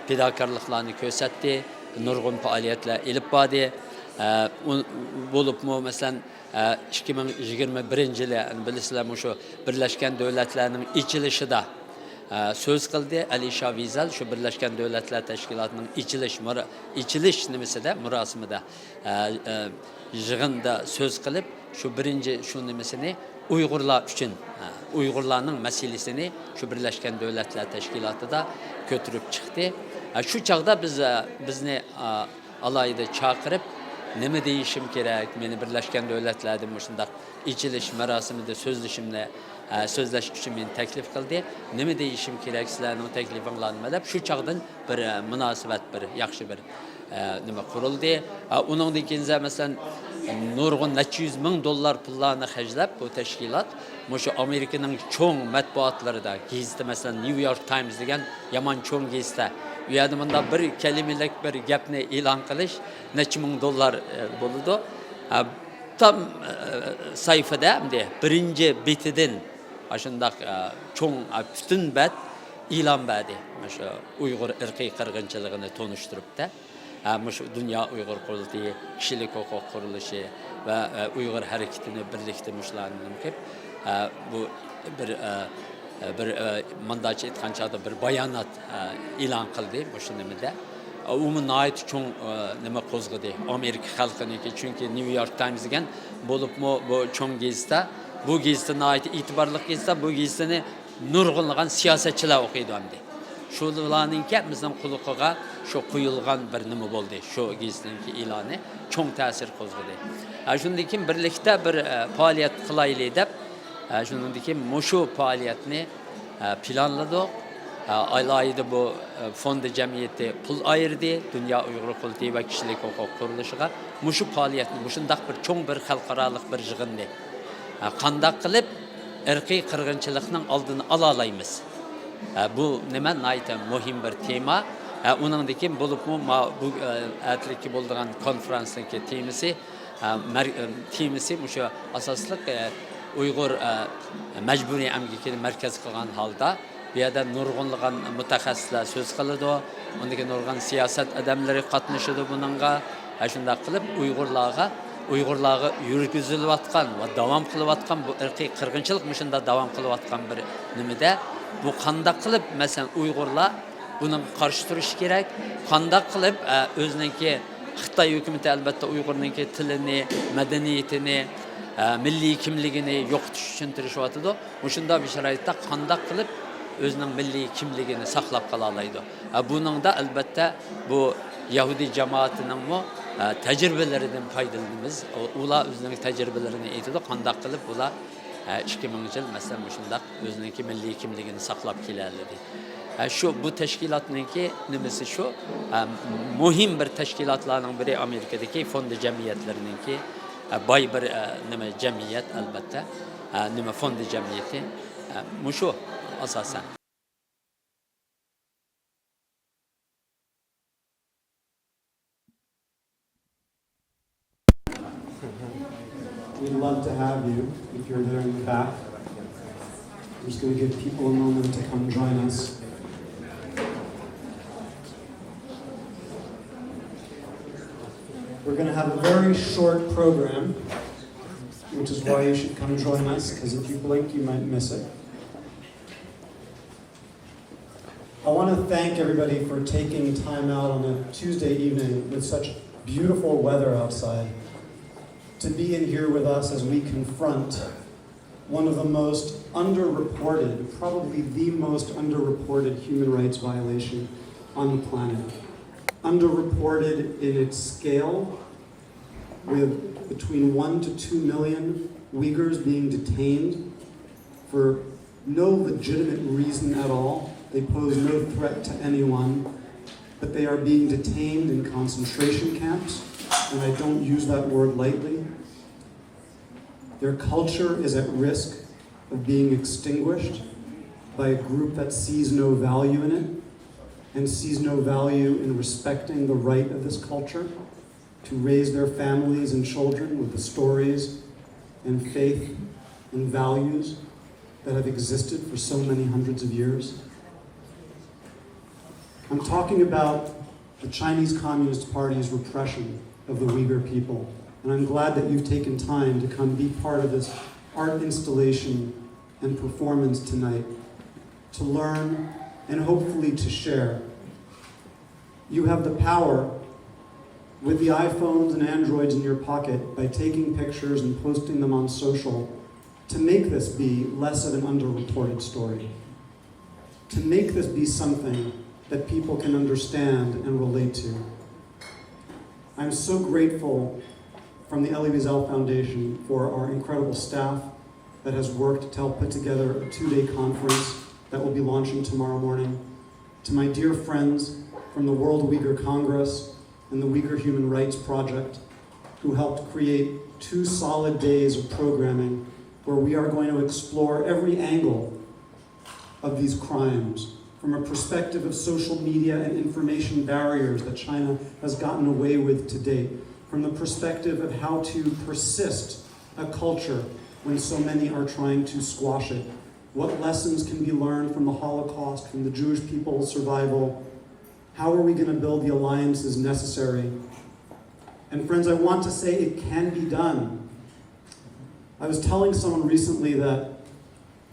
fidokorliklarni ko'rsatdi, nurg'un faoliyatlar ilib bordi. Bo'libmi masalan 2021 yili bilasizlar shu Birlashgan Davlatlarning ichilishida so'z qildi Alisher Wiesel shu Birlashgan Davlatlar Tashkilotining ichilish nimasida murosimida yig'inda so'z qilib shu birinchi shu nimasini Uyg'urlar uchun Uyg'urlarning masalasini shu Birlashgan Davlatlar Tashkilotida ko'tarib chiqdi. Shu chaqda bizni alayda chaqirib nima deyishim kerak, meni Birlashgan Davlatlarda shunday ichilish marosimida so'zlash uchun meni taklif qildi. Nima deyishim kerak, sizlarning taklifinglarni deb shu chaqdan bir munosabat, bir yaxshi bir nima qurildi. Uningdan keyin masalan nurg'un necha yuz ming dollar pullarni xarjlab bu tashkilot shu Amerikaning cho'ng matbuotlarida, gazeta masalan New York Times degan yomon cho'ng gazeta, u yerda bunda bir kalimalik bir gapni e'lon qilish necha ming dollar bo'ladi. Tam sayfada birinchi betidan shundoq cho'ng butun bet e'lon berdi. Shu Uyg'ur irqiy qirg'inchiligini tonishtiribdi. Shu Dunyo Uyg'ur qurultiyi, kishilik huquq qurilishi va Uyg'ur harakatini birlikda mushlarni qilib bu bir mandatchi aytgan chog'da bir bayonot e'lon qildi shu nimada. Umumiyat cho'ng nima qo'zg'adi Amerika xalqiniki, chunki New York Times degan bo'libmi bu cho'ng gazeta, bu gazeta nihoyat e'tiborli gazeta, bu gazetani nurg'unlagan siyosatchilar o'qiydi endi. Shularninki bizning quloqiga shu qo'yilgan bir nima bo'ldi. Shu gazetning e'loni cho'ng ta'sir qo'zg'adi. Shundan keyin birlikda bir faoliyat qilaylik deb shundan keyin shu faoliyatni planladik. Alayida bu fondi jamiyati pul ayırdı, Dünya Uyghur Qurultiyi va kishilik huquq qurilishiga shu faoliyatni shundoq bir cho'ng bir xalqaroliq bir yig'indi. Qanday qilib irqiy qirg'inchilikning oldini ola olamiz? Bu nima nihoyatda muhim bir tema. Uningdan keyin bo'libmi bu atlikki bo'lgan konferensning temasi shu asosliq Uyg'ur majburiy emgakini markaz qilgan holda bu yerda nurg'unlagan mutaxassislar so'z qiladi. Undagi nurg'un siyosat odamlari qatnashadi buningga. Shunday qilib Uyg'urlarga yurgizilayotgan va davom qilayotgan bu irqiy qirg'inchilik shunda davom qilayotgan bir nimada bu qanday qilib masalan Uyg'urlar buni qarshi turishi kerak, qanday qilib o'ziniki Xitoy hukumati albatta Uyg'urning tilini, madaniyatini, milliy kimligini yo'qotish uchun tirishayotdi. Shunda bir sharoitda qanday qilib o'zining milliy kimligini saqlab qola oladi. Buningda albatta bu Yahudi jamoatining tajribalaridan foydalanamiz. Ular o'zining tajribalarini aytadi, qanday qilib ular 2000 yil masalan shunday o'zining milliy kimligini saqlab keladi. Shu bu tashkilotninki nimasi shu muhim bir tashkilotlarning biri Amerikadagi fondi jamiyatlarininki boy bir nima jamiyat albatta nima fondi jamiyati shu asosan. We'd love to have you if you're there in the back. I'm just going to give people a moment to come join us. We're going to have a very short program, which is why you should come join us, because if you blink, you might miss it. I want to thank everybody for taking time out on a Tuesday evening with such beautiful weather outside to be in here with us as we confront one of the most underreported, probably the most underreported human rights violation on the planet. Underreported in its scale, with between 1 to 2 million Uyghurs being detained for no legitimate reason at all. They pose no threat to anyone, but they are being detained in concentration camps, and I don't use that word lightly. Their culture is at risk of being extinguished by a group that sees no value in it and sees no value in respecting the right of this culture to raise their families and children with the stories and faith and values that have existed for so many hundreds of years. I'm talking about the Chinese Communist Party's repression of the Uyghur people. And I'm glad that you've taken time to come be part of this art installation and performance tonight, to learn and hopefully to share. You have the power with the iPhones and Androids in your pocket by taking pictures and posting them on social to make this be less of an underreported story, to make this be something that people can understand and relate to. I'm so grateful from the Elie Wiesel Foundation for our incredible staff that has worked to help put together a 2-day conference that will be launching tomorrow morning, to my dear friends from the World Uyghur Congress and the Uyghur Human Rights Project, who helped create 2 solid days of programming where we are going to explore every angle of these crimes from a perspective of social media and information barriers that China has gotten away with to date, from the perspective of how to persist a culture when so many are trying to squash it. What lessons can be learned from the Holocaust, from the Jewish people's survival? How are we going to build the alliances necessary? And friends, I want to say it can be done. I was telling someone recently that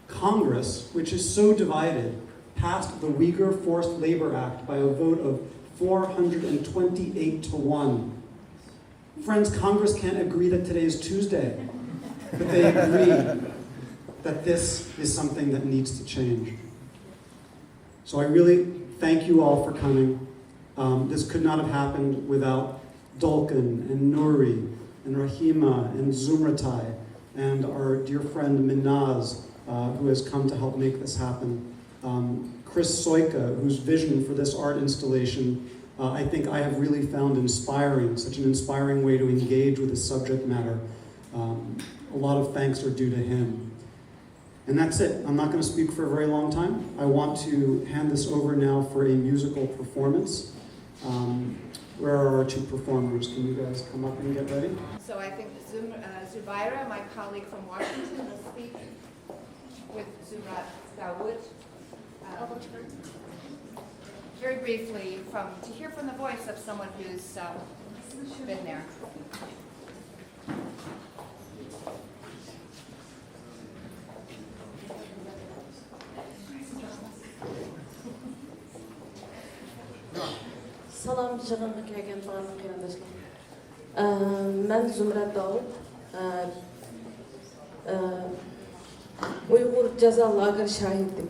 Congress, which is so divided, passed the Uyghur Forced Labor Act by a vote of 428 to 1. Friends, Congress can't agree that today is Tuesday, but they agree that this is something that needs to change. So I really thank you all for coming. This could not have happened without Dolkan and Nuri and Rahima and Zumratai and our dear friend Minaz, who has come to help make this happen. Chris Soika, whose vision for this art installation I think I have really found inspiring, such an inspiring way to engage with the subject matter. A lot of thanks are due to him. And that's it. I'm not going to speak for a very long time. I want to hand this over now for a musical performance. Where are our 2 performers? Can you guys come up and get ready? So I think Zubaira, my colleague from Washington, will speak with Zumrat Dawood. Very briefly, to hear from the voice of someone who's been there. Salam jığınğa kelgen barlıq qarindoshlar. Men Zumrat Davud. Uyghur jaza lager shahidim.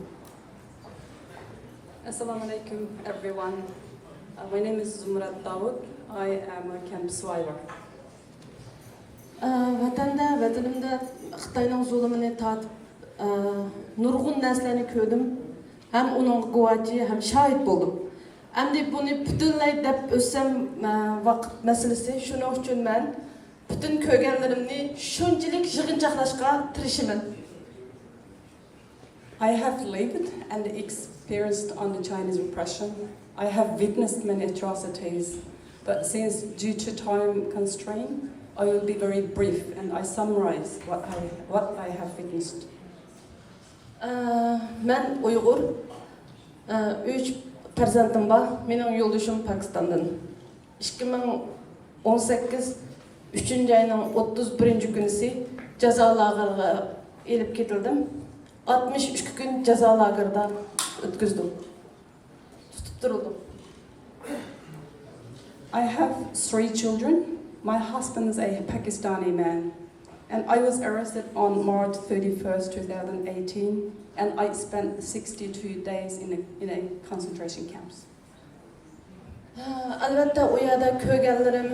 Assalamu alaikum, everyone. My name is Zumrat Dawood. I am a camp survivor. Vatanimda Xitoyning zulmini tatib, nurg'un narsalarni ko'rdim. Ham uning guvohi, ham shohid bo'ldim. Endi buni butunlay deb o'tsam vaqt masalasi. Shuning uchun men butun ko'rganlarimni shunchalik yig'inchoqlashga tirishaman. I have lived and experienced under Chinese repression. I have witnessed many atrocities, but since due to time constraint, I will be very brief and I summarize what I have witnessed. Men Uyghur, 3 farzandim bor. Mening yo'ldoshim Pakistandan. 2018 3-ayning 31-kunisi jazo lageriga elib ketildim. 62 kun jazo lagerida o'tkazdim. Tutib turildim. I have 3 children. My husband is a Pakistani man, and I was arrested on March 31st, 2018, and I spent 62 days in a concentration camps. Albatta u yerda ko'rganlarim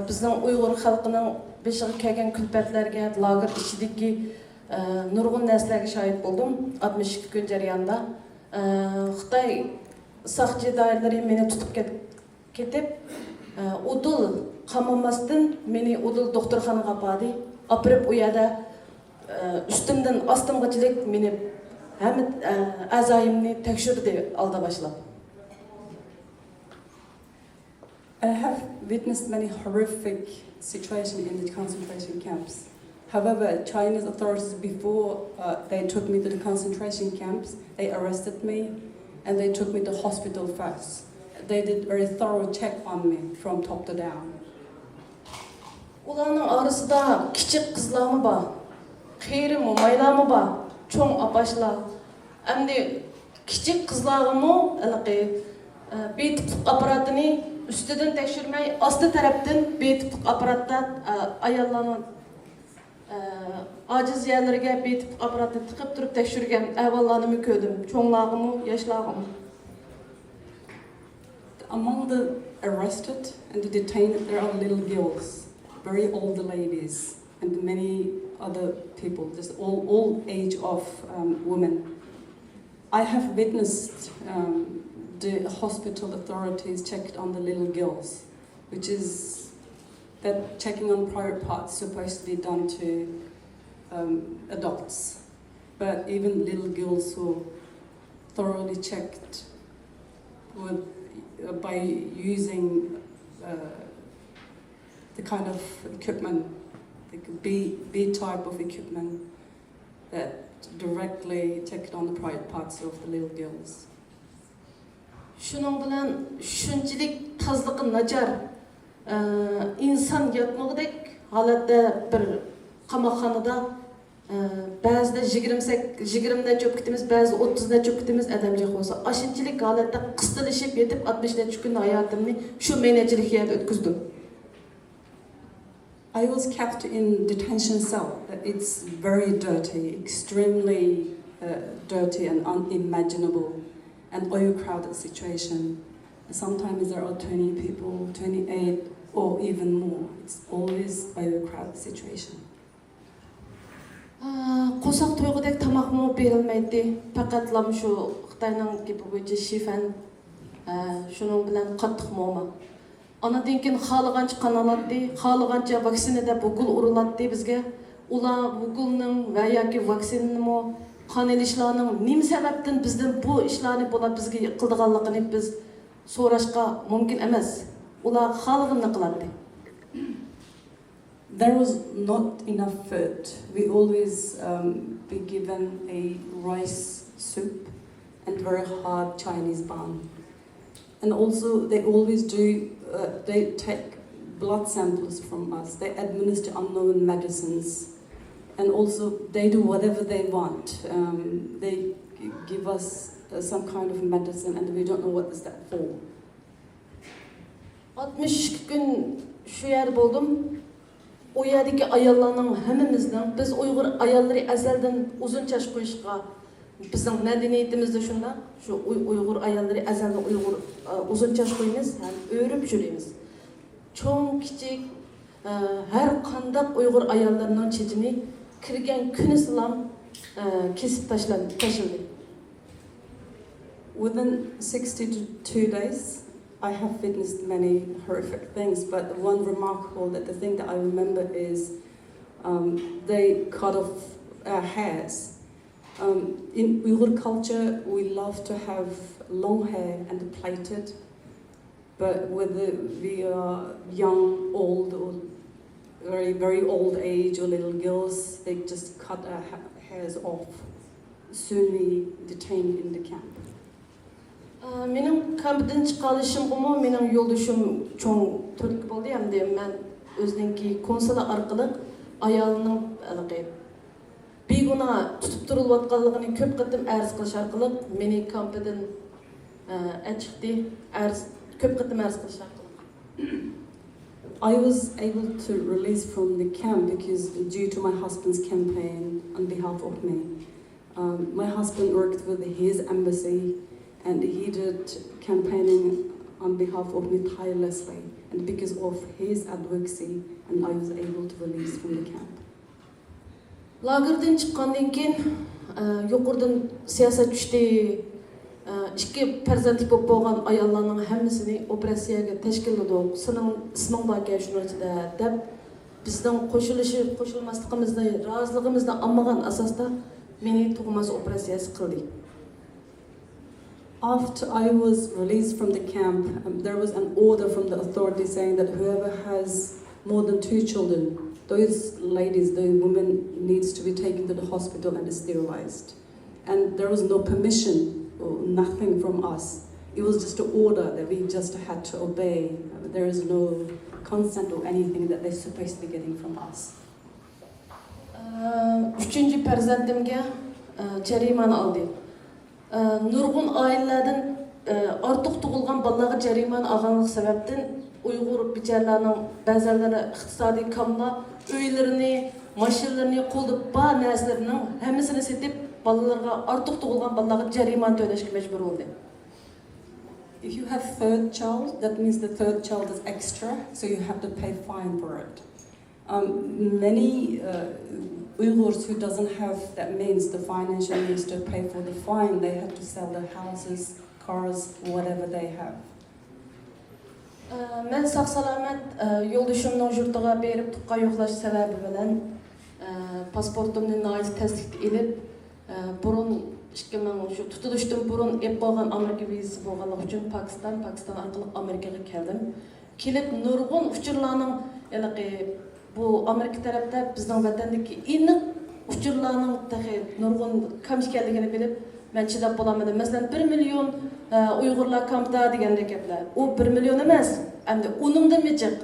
bizning Uyg'ur xalqining beshiga kelgan kulfatlarga, lager ichidagi nurg'un narsalarga shohid bo'ldim. 62 kun jarayonida Xitoy saqchi doiralari meni tutib ketib, udul qamamasdan meni udul doktorxonaga oldi. Opirib u yerda ustimdan ostimgachilik meni hamma a'zoyimni tekshirdi oldi boshlab. I have witnessed many horrific situations in the concentration camps. However, Chinese authorities, before they took me to the concentration camps, they arrested me and they took me to hospital first. They did very thorough check on me from top to down. Ularning orasida kichik qizlarmi bor, qeri mo'maylarmi bor, cho'ng opashlar. Endi kichik qizlargami iliqi betiplik apparatini ustidan tekshirmay, osti tarafdan betiplik apparatda ayollarning aciz yerlariga betiplik apparatni tiqib turib tekshirgan ahvollarni ko'rdim, cho'nglargami, yoshlargami. Among the arrested and the detained, there are little girls, very old ladies, and many other people, just all age of women. I have witnessed the hospital authorities checked on the little girls, which is that checking on private parts supposed to be done to adults. But even little girls were thoroughly checked by using the kind of equipment, like B type of equipment that directly checked on the private parts of the little girls. Şunun bilan shunchalik tozligi nachar, inson yotmag'idek holatda bir qamoqxonada ba'zida 20 dan cho'p ketimiz, ba'zi 30 dan cho'p ketimiz adamga qo'ysa, ashunchalik holatda qistilishib yetib 60 kun hayotimni shu menejerlik yerda o'tkazdim. I was kept in detention cell. It's very dirty, extremely dirty and unimaginable, and overcrowded situation. Sometimes there are 20 people, 28 or even more. It's always overcrowded situation. Qo'saq to'yg'idek tamoqmi berilmaydi. Faqatlam shu Xitoyning gapi bo'yicha shifan shuning bilan qattiq muammo. Anadan keyin xohlagancha qon oladi, xohlagancha vaksina deb bugul uriladi bizga. Ular bugulning va yoki vaksinani qon ilishlarning nima sababdan bizdan bu ishlarni bo'lib bizga qildiganligini biz so'rashga mumkin emas. Ular xohlaganini qiladi. There was not enough food. We always be given a rice soup and very hard Chinese bun. And also they always do, they take blood samples from us. They administer unknown medicines. And also they do whatever they want. They give us some kind of medicine and we don't know what is that for. 62 gün şu yer buldum. O yerdeki ayollarning hammamizning biz Uyg'ur ayollari azaldan uzun chash qo'yishga bizning madaniyatimizda shunda shu Uyg'ur ayollari azaldan Uyg'ur uzun chash qo'yamiz, ham o'rib yuramiz. Cho'ng kichik har qanday Uyg'ur ayollarining chechini kirgan kuni silam kesib tashlandi. Within 62 days, I have witnessed many horrific things, but one remarkable, that the thing that I remember is they cut off our hairs. In Uyghur culture, we love to have long hair and plaited, but whether we are young, old, or very, very old age, or little girls, they just cut our hairs off. Soon we detained in the camp. Mening kampdan chiqalishimgami mening yo'ldoshim cho'ng turk bo'ldi. Hamda men o'ziningki konsula orqali ayolining beguna tutib turilayotganligini ko'p qatim arz qilish orqali meni kampdan chiqdi. Ko'p qatim arz qilish orqali. I was able to release from the camp because due to my husband's campaign on behalf of me. My husband worked with his embassy and he did campaigning on behalf of me tirelessly, and because of his advocacy, and I was able to release from the camp. Lagerdan chiqqandan keyin yuqoridan siyosat tushdi. Ikki farzandli bo'lib bo'lgan ayollarning hammasini operatsiyaga tashkilladik. Sening isming bor ekan shuning ichida deb bizning qo'shilmasligimizni, roziligimizni olmagan asosda meni tug'mas operatsiyasi qildi. After I was released from the camp, there was an order from the authorities saying that whoever has more than 2 children those ladies, the women needs to be taken to the hospital and sterilized. And there was no permission or nothing from us. It was just an order that we just had to obey. There is no consent or anything that they're supposed to be getting from us. Üçüncü farzandimga jarimani oldik. Nurg'un oilalardan ortiq tug'ilgan bolalarga jarimani olganlik sababdan Uyg'ur bicharalarning ba'zilari iqtisodiy kamlar uylarini, mashinalarini, qo'lda bor narsalarining hammasini setib, bolalarga ortiq tug'ilgan bolalarga jarimani to'lashga majbur bo'ldi. If you have third child, that means the third child is extra, so you have to pay fine for it. Many Uyghurs who doesn't have that means, the financial means to pay for the fine, they have to sell their houses, cars, whatever they have. Men sağ-salamat yo'ldoshimning yurtiga berib tuqqan yo'qlash sababi bilan pasportimni noyiz tasdiq etib, burun 2000 shu tutilishdan burun ep bo'lgan Amerika vizasi bo'lganligi uchun Pakistan orqali Amerikaga keldim. Kelib nurg'un uchurlarning, ya'ni bu Amerika tarafda bizning vatandagi aniq uchurlarning nurg'un kam ekanligini bilib, men chidab bo'lamadim. Masalan, 1 million Uyg'urlar kampda deganda gaplar. U 1 million emas, endi uningdan mijiq.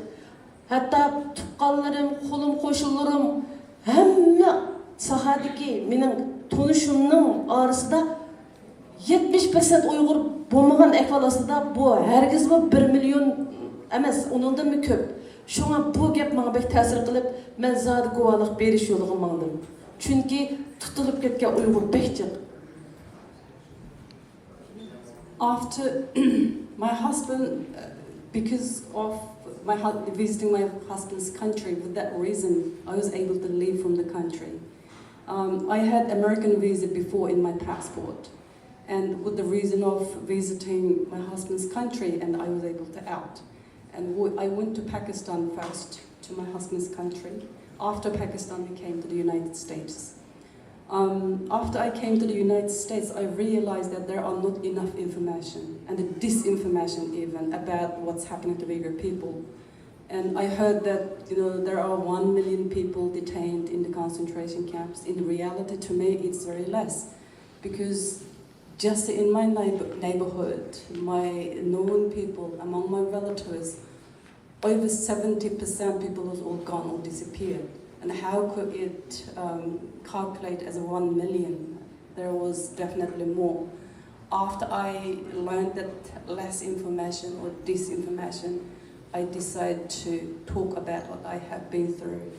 Hatto tuqqanlarim, qo'lim qo'shinlarim hamma sahadagi mening tonishimning orasida 70% Uyg'ur bo'lmagan ahvol ostida bu hargiz 1 million emas, uningdan ko'p. Shunga bu gap menga bek ta'sir qilib, men zodi guvohlik berish yo'liga mangdim. Chunki tutilib ketgan Uyg'ur bekchiq. After my husband, because of visiting my husband's country, for that reason, I was able to leave from the country. I had American visa before in my passport, and with the reason of visiting my husband's country, and I was able to out. And I went to Pakistan first, to my husband's country. After Pakistan, we came to the United States. After I came to the United States, I realized that there are not enough information, and the disinformation even, about what's happening to Uyghur people. And I heard that there are 1 million people detained in the concentration camps. In reality, to me, it's very less, because just in my neighborhood, my known people, among my relatives, over 70% people was all gone or disappeared. And how could it calculate as 1 million? There was definitely more. After I learned that less information or disinformation, I decided to talk about what I have been through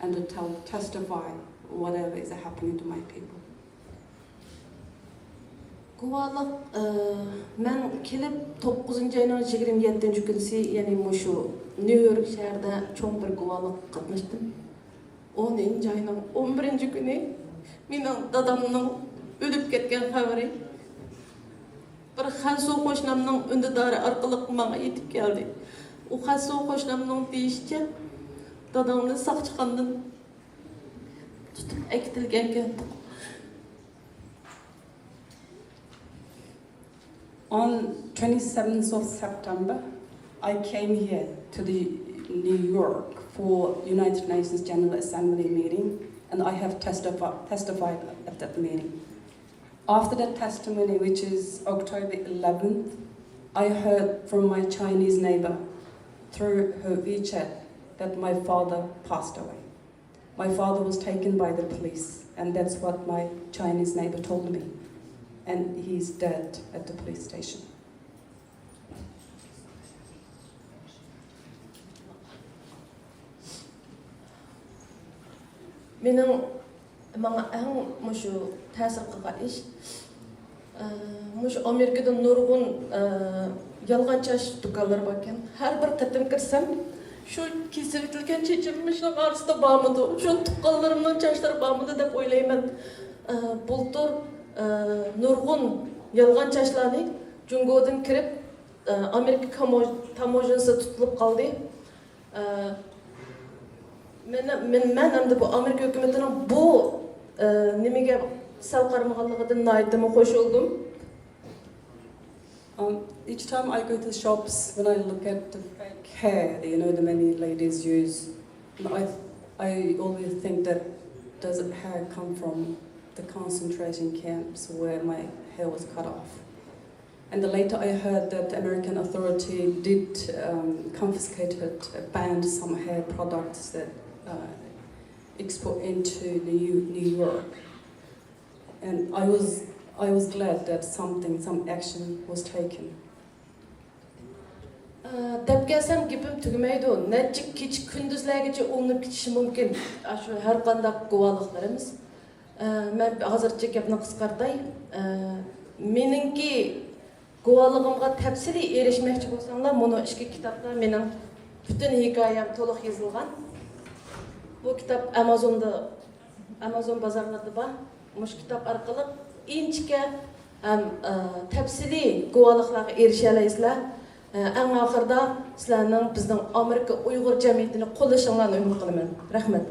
and to testify whatever is happening to my people. Guvohlik men kelib 9-oyning 27-kunisi, ya'ni shu New York shahrida cho'ng bir guvohlik qatnashdim. 10-oyning 11-kuni mening dadamning o'lib ketgan xabari bir xalso qo'shnamning undidori orqali menga yetib keldi. U xalso qo'shnamning deyishicha, dadamni saqchiqondan tutib akitilgan ekan. On 27th of September, I came here to the New York for United Nations General Assembly meeting, and I have testified at that meeting. After that testimony, which is October 11th, I heard from my Chinese neighbor through her WeChat that my father passed away. My father was taken by the police, and that's what my Chinese neighbor told me. And he's dead at the police station. Menga eng mushu ta'sir qilgan ish mushu Amerikada nurg'un yolg'onchash do'konlar bor ekan. Har bir qatim kirsam, shu kesib o'tilgan chechimishning orasida bormidi, shu tuqqanlarimning chachlari bormidi deb o'ylayman. Bultur nurg'un yolg'onchashlarni Jungodan kirib Amerika tamojanasida tutilib qoldi. Men endi bu Amerika hukumatining bu nimaga sal qaramaganligidan naytimi qo'shildim. Each time I go to the shops, when I look at the fake hair, the many ladies use, I always think that does hair come from the concentration camps where my hair was cut off. And later I heard that the American authority did confiscated, banned some hair products that export into New York. And I was glad that some action was taken. Dep gelsem gepim tügümeydi o. Netçik keç gündüzlergece olunub ketişi mümkün. Şu her qandaq guvalıqlarımız. Men hazırca gepni qısqartay. Meninki guvalığımga tepsili erişmekçi bolsаңlar, bunu iki kitapta mening bütün hikayem to'liq yozilgan. Bu kitap Amazon bazarlarida bor. Mush kitap orqali inchika tepsili guvalıqlarga erisha olasizlar. Eng oxirida sizlarning bizning Amerika Uyg'ur jamiyatini qo'llashinglarni umid qilaman. Rahmat.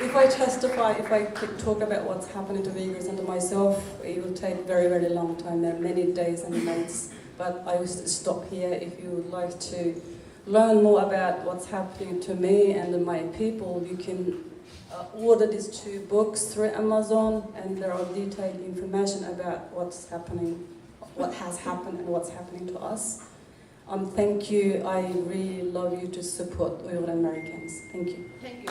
If I testify, if I could talk about what's happening to Uyghurs and to myself, it will take very, very long time. There are many days and nights. But I will stop here. If you would like to learn more about what's happening to me and my people, you can order these 2 books through Amazon, and there are detailed information about what's happening, what has happened and what's happening to us. Thank you. I really love you to support Uyghur Americans. Thank you. Thank you.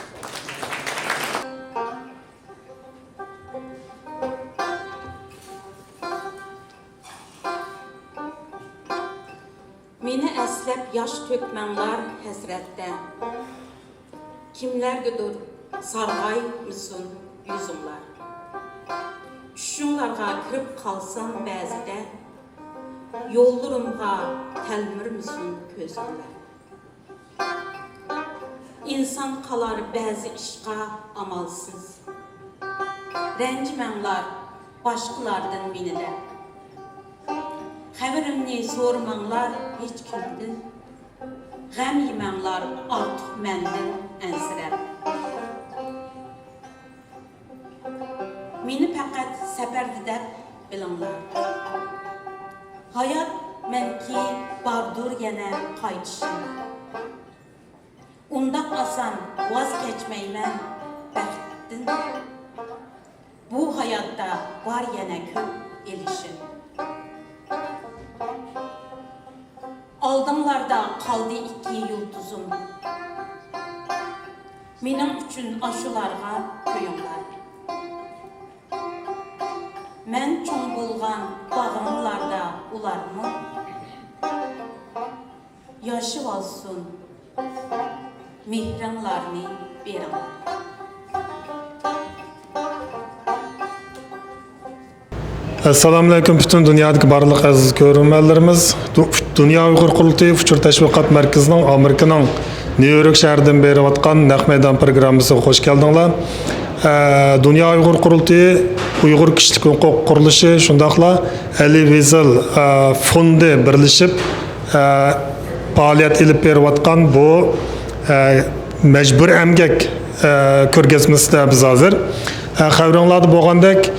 Meni əslab yaş tökmənlər həsrətdə. Kimlərgədir sarğaymısın yüzümlər. Düşüşünlərə kirib qalsam bəzidə, yollarımğa təlmirmisin közümlər. İnsan qalar bəzi işqa amalsız. Rəncimənlər başqalardan menidə. Xəbərimni sormanglar heç kimdən. G'am yemanglar ortiq mendan ansirab. Meni faqat safarda deb bilinglar. Hayot menki bordur yana qaytishim. Undaq oson voz kechmayman baxtdan. Bu hayotda bor yana ko'p elishim. Aldımlarda qaldı 2 yıldızım. Mening uchun aşularga ko'yinglar. Men cho'ng bo'lgan bag'rimlarda ularni yashib olsin. Mehringlarni beringlar. Assalomu alaykum butun dunyodagi barliq aziz ko'ruvchilarimiz. Dünya Uyg'ur qurultiyi Fuchur tashviqot markazining Amerikaning Nyu-York shahridan berayotgan naq maydon programmasiga xush keldinglar. Dünya Uyg'ur qurultiyi Uyg'ur kishilik huquq qurilishi shundaqla Ali Wiesel fondi birlashib faoliyat olib berayotgan bu majbur emgak ko'rgazmasida biz hozir xabaringlarda bo'lgandek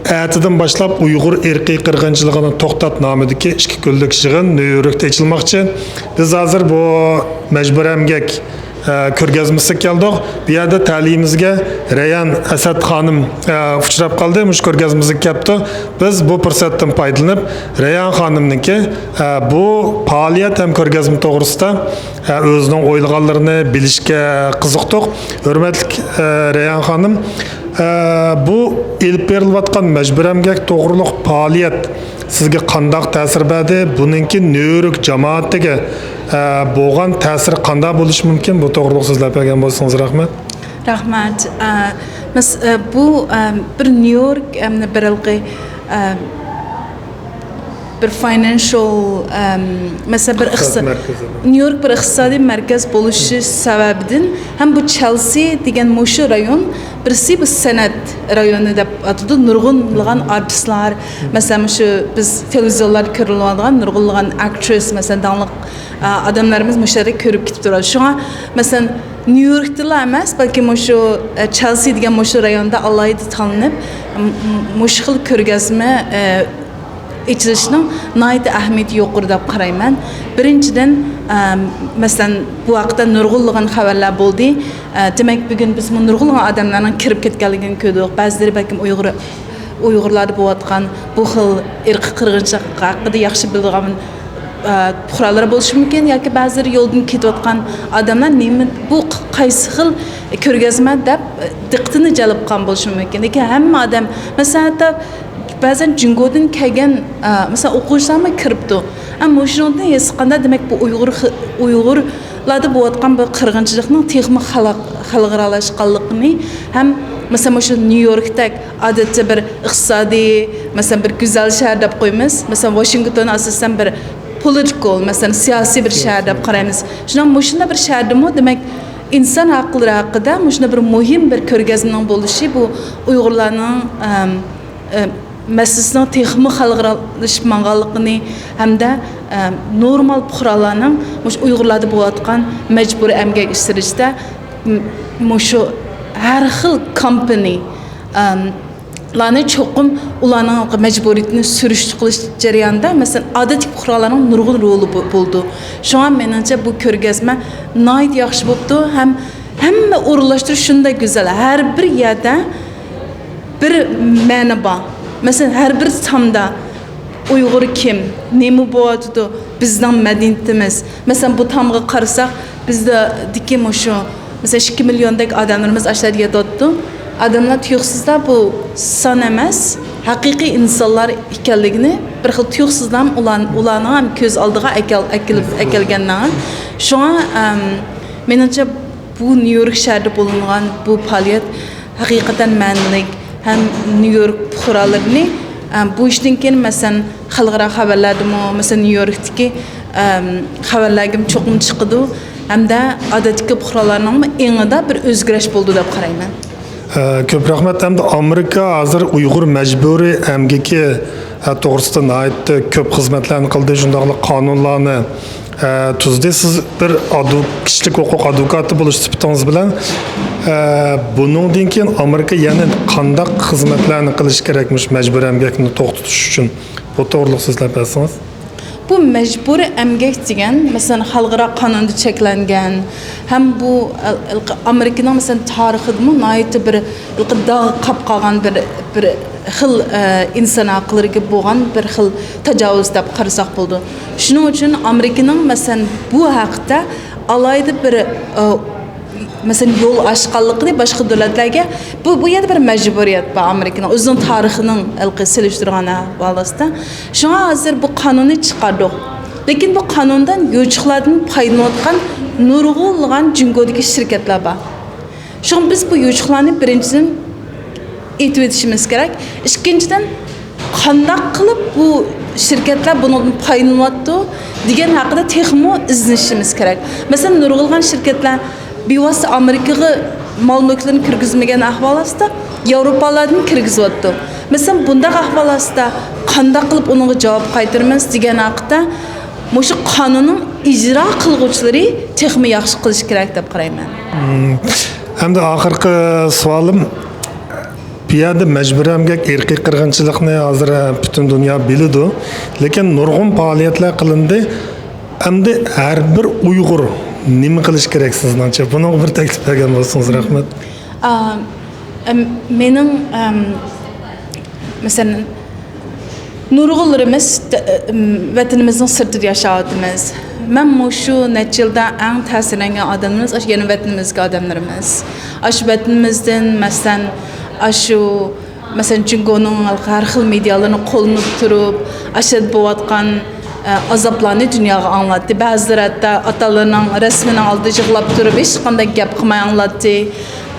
Әтіден башлап Uyghur erkiy qirg'inchiligini to'xtat nomidagi 2 kunlik yig'in Nyu-Yorkda ochilmoqchi. Biz hozir bu majbur emgak ko'rgazmasiga keldik. Bu yerda ta'limimizga Rayan Asad xonim uchrab qoldi. Mush ko'rgazmasiga kelibdi. Biz bu fursatdan foydalanib Rayan xonimniki bu faoliyat ham ko'rgazma to'g'risida o'zining o'ylaganlarini bilishga qiziqdik. Hurmatli Rayan xonim, bu ilib berilayotgan majbur emgak to'g'riliq faoliyat sizga qanday ta'sir berdi? Buningki Nyu-York jamoatiga bo'lgan ta'siri qanday bo'lishi mumkin? Bu to'g'riliq so'zlab bergan bo'lsangiz rahmat. Rahmat. Bu bir New-York birilqi bir financial mesela bir New-York bir iqtisodiy markaz bo'lishi sababidan ham bu Chelsea degan mushu rayon birisi bu san'at rayoni deb atıldı. Nurg'unlagan artistlar, mesela şu biz televizyonlarda ko'riladigan nurg'unlagan actress, mesela danliq adamlarımız müşterek ko'rib ketib turadi. Shunga mesela New York'da emas, balki şu Chelsea degan mushu rayonda alayda tanınib, mushkil ko'rgazma içilishning nihoyat ahamiyati yuqori deb qarayman. Birinchidan, masalan, bu haqda nurg'unlagan xabarlar bo'ldi. Demak, bugun biz bu nurg'unlagan odamlarning kirib ketganligini ko'rdik. Ba'zilari balkim Uyg'urlarda bo'layotgan bu xil irqiy qirg'inchilik haqida yaxshi biladigan fuqarolar bo'lishi mumkin yoki ba'zilari yo'ldan ketayotgan odamlar nima bu qaysi xil ko'rgazma deb diqqatini jalb qilgan bo'lishi mumkin. Lekin hamma odam masalan ba'zan Jingodan kelgan masalan o'quvchilarmi kiribdi. Ammo shundan his qilganda demak bu Uyg'urlarda bo'layotgan bu qirg'inchilikning texnik xalqaralashganligini ham mesela şu New York'ta adeta bir iqtisodiy, mesela bir güzel shahar deb qo'yamiz. Mesela Washington asosan bir political, mesela siyosiy bir shahar deb qaraymiz. Shundan bir shahardami, demak inson haqlari haqida shunda bir muhim bir ko'rgazmaning bo'lishi bu Uyg'urlarning masalasining texnik xalqaralashmaganligini hamda normal fuqarolarning Uyg'urlarda bo'layotgan majburiy emgak ishtirishda shu her xil company larni çoxum ularning majburiyatini sürüştü qilish jarayonida masalan odatiy fuqarolarning nurg'un roli bo'ldi. Shunga menimcha bu ko'rgazma nihoyat yaxshi bo'ldi. Hamma o'rinlashtirish shunday go'zal. Har bir yerda bir ma'no bor. Masalan har bir tamda Uyg'ur kim, nima bo'lyapti, bizning madaniyatimiz. Masalan bu tamga qarasak bizda dikim shu mesela 2 milyondaki adamlarımız aşağıda yatıyordu. Adamlar tuyuqsuzlar bu son emas, haqiqiy insonlar ekanligini bir xil tuyuqsuzlar ularni ham ko'z oldiga kelgandan. Shunga menimcha bu New York shahrida bo'lingan bu faoliyat haqiqatan ma'nolik ham New York fuqarolarini bu ishdan keyin masalan xalqaro xabarlardami, masalan New Yorkdagi xabarlarga cho'qim chiqdi. Hamda odatdagi fuqarolarning engida bir o'zgarish bo'ldi deb qarayman. Ko'p rahmat. Hamda Amerika hozir Uyg'ur majburiy emgaki to'g'risida nihoyatda ko'p xizmatlarni qildi, shundaqli qonunlarni tuzdi. Siz bir kishilik huquq advokati bo'lish sifatingiz bilan bundan keyin Amerika yana qanday xizmatlarni qilish kerakmish majburiy emgakni to'xtatish uchun? Bu to'g'riliq so'zlab bersangiz. Bu mecburi emgak degan, mesela xalqaro qonunda cheklangan, ham bu Amerikaning mesela tarixida nihoyat bir dog' qolib qolgan bir xil inson haqlariga bo'lgan bir xil tajovuz deb qarasak bo'ldi. Shuning uchun Amerikaning mesela bu haqda alayda bir mesela yo'l ochganligini boshqa davlatlarga bu yerda bir majburiyat bor Amerikaning o'zining tarixining silishtirgan holatda. Shunga hozir bu qonunni chiqardik. Lekin bu qonundan yo'chiqlardan foydalanayotgan nurg'unlagan Jingodagi shirkatlar bor. Shunga biz bu yo'chiqlarni birinchidan aytib o'tishimiz kerak. Ikkinchidan qanday qilib bu shirkatlar bundan foydalanyapti degan haqida texmo izlanishimiz kerak. Masalan, nurg'unlagan shirkatlar bevosita Amerikaga mal-mulklarni kirgizmagan ahvolda Yevropalardan kirgizyapti. Masalan, bunday ahvolda qanday qilib unga javob qaytaramiz degan haqida shu qonunning ijro qilguvchilari texmi yaxshi qilish kerak deb qarayman. Hamda oxirgi savolim bu yerda majburiy emgak irqiy qirg'inchilikni hozir butun dunyo biladi, lekin nurg'un faoliyatlar qilindi. Hamda har bir Uyg'ur nima qilish kerak sizningcha? Buni bir taklif bergan bo'lsangiz rahmat. Mening masalan nurg'unlarimiz vatanimizning sirtida yashayapmiz. Men shu necha yilda eng ta'sirlangan odamlarimiz yana vatanimizga odamlarimiz. Shu vatanimizdan masalan shu masalan Jingoning har xil medialarni qo'llanib turib, ashad bo'layotgan azaplarni dunyoga anlatdı. Ba'zileri hatta atalarının resmini aldı, yığılab turib hech qanday gap qilmay anlatdı.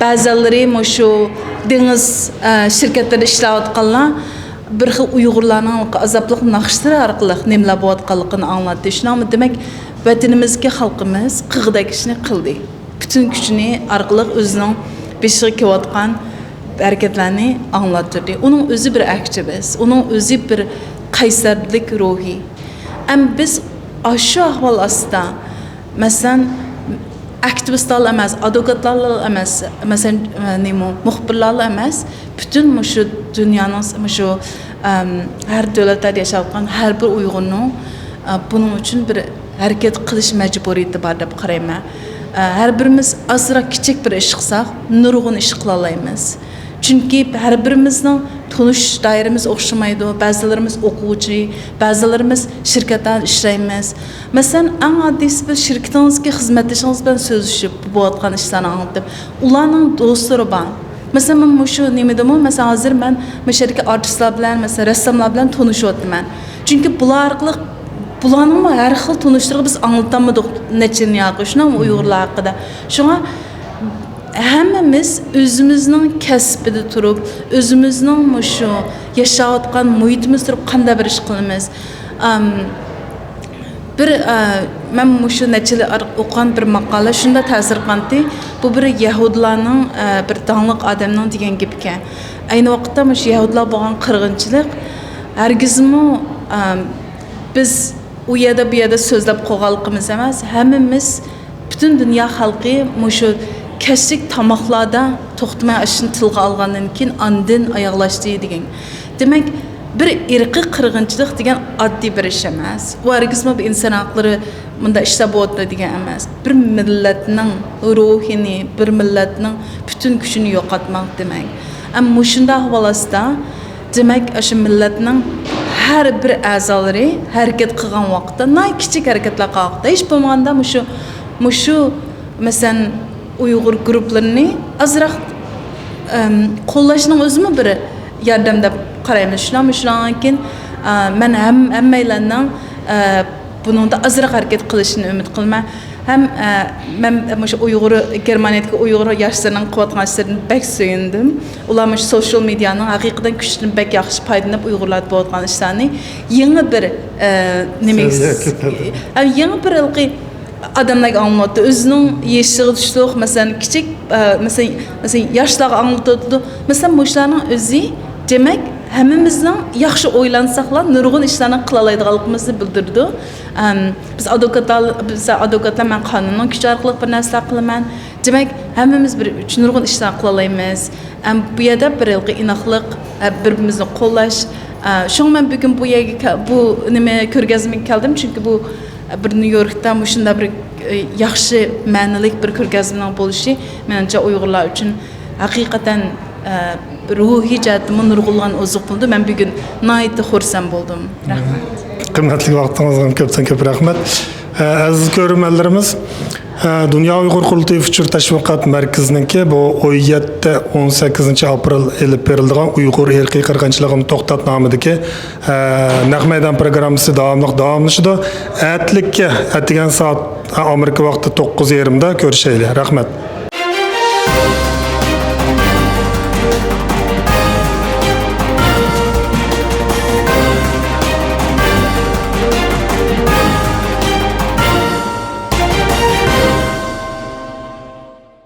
Ba'zileri shu dengiz shirkatlarida ishlayotganlar bir xil Uyg'urlarning azapli naqshlari orqali nimalar bo'layotganligini anlatdı. Shuningdek, demak, vatanimizga xalqimiz qig'idagi ishni qildi. Butun kuchini orqali o'zining beshiga kelayotgan harakatlarni anlattirdi. Uning o'zi bir aktivist, uning o'zi bir qaysarlik ruhi. Biz shu ahvol ostida masalan aktivistlar emas, advokatlar emas, masalan muxbirlar emas, butun shu dunyoning shu har davlatlarda yashayotgan har bir Uyg'urning buning uchun bir harakat qilish majburiyati bor deb qarayman. Har birimiz azroq kichik bir ish qilsak, nurg'un ish qila olamiz. Chunki har birimizning tunish doiramiz o'xshamaydi. Ba'zilarimiz o'quvchi, ba'zilarimiz shirkatda ishlaymiz. Masalan, eng oddiysi bir shirkatingizga xizmatlashingiz bilan so'zlashib, bo'layotgan ishlarni anlatib, ularning do'stlari bor. Mesela ben şu nimedimi? Mesela hazır ben meşeriki artistlar bilen, mesela ressamlar bilen tanışıyordum. Çünkü bularning her xil tanıştırıp biz anlatamadık neçin yağı, şuna mı Uygurlar hakkında. Şuna hammamiz özümüzün kasbida turib, özümüzün şu yaşayotgan muhitimiz turib qanday bir ish qilamiz. Men shu necha o'qigan bir maqola shunda ta'sir qildi. Bu bir Yahudilarning bir donliq odamning degan gapga. Ayni vaqtda shu Yahudilar bo'lgan qirg'inchilik hargizmi biz u yerda bu yerda so'zlab qo'yganligimiz emas, hammamiz butun dunyo xalqi shu kashlik tomoqlarda to'xtamay ashini tilga olgandan keyin andin oyoqlashdi degan. Demak, bir irqiy qirg'inchilik degan oddiy bir ish emas. U hargizmi bir inson haqlari bunda ishlab o'tdi degan emas. Bir millatning ruhini, bir millatning butun kuchini yo'qotmoq demak. Ammo shunday ahvolda demak, o'sha millatning har bir a'zolari harakat qilgan vaqtda, nay kichik harakatlar qilmoqda, hech bo'lmaganda shu masalan Uyg'ur guruhlarini azroq qo'llashning o'zimi bir yordam deb qaraymiz. Shundan keyin men hammalarning buningda azroq harakat qilishini umid qilaman. Hem men shu Uyg'ur Germaniyadagi Uyg'ur yoshlarning quvvatgan ishlarini bek suyundim. Ular shu social medianing haqiqatan kuchini bek yaxshi foydalanib Uyg'urlar bo'layotgan ishlarni yangi bir yangi bir adamlarga anlatdı. Özünün yaşığı düştük, mesela küçük, mesela yaşlığa anlatıyordu. Mesela bu işlerin özü demek hemimizden yaxşı oylansaklar nurgun işlerini kılalaydıqalığımızı bildirdi. Biz advokatlar ben kanunun gücü arqılıq bir narsa qılaman. Demek hemimiz bir nurgun işlerini kılalayımız. Bu yerda bir inaqlıq, birbirimizni qo'llash. Şoň men bugün bu nima ko'rgazmaga keldim çünkü bu bir New York'ta şunda bir yaxshi ma'nilik bir ko'rgazmaning bo'lishi menimcha Uyg'urlar uchun haqiqatan ruhiy jihatdan nurg'ulgan oziq bo'ldi. Men bugun nihoyatda xursand bo'ldim. Rahmat. Qimmatli vaqtingizga ko'pdan ko'p rahmat. Aziz ko'ruvchilarimiz, Dünya Uyghur Qurultayı Futur Tashviqot Markaziniki bu 17-18 aprel elib berilgan Uyg'ur irqiy qirg'inchiligini to'xtat nomidagi naq maydon programmasi davomlashadi. Atlikka atigan soat Amerika vaqti 9:20 da ko'rishaylik. Rahmat.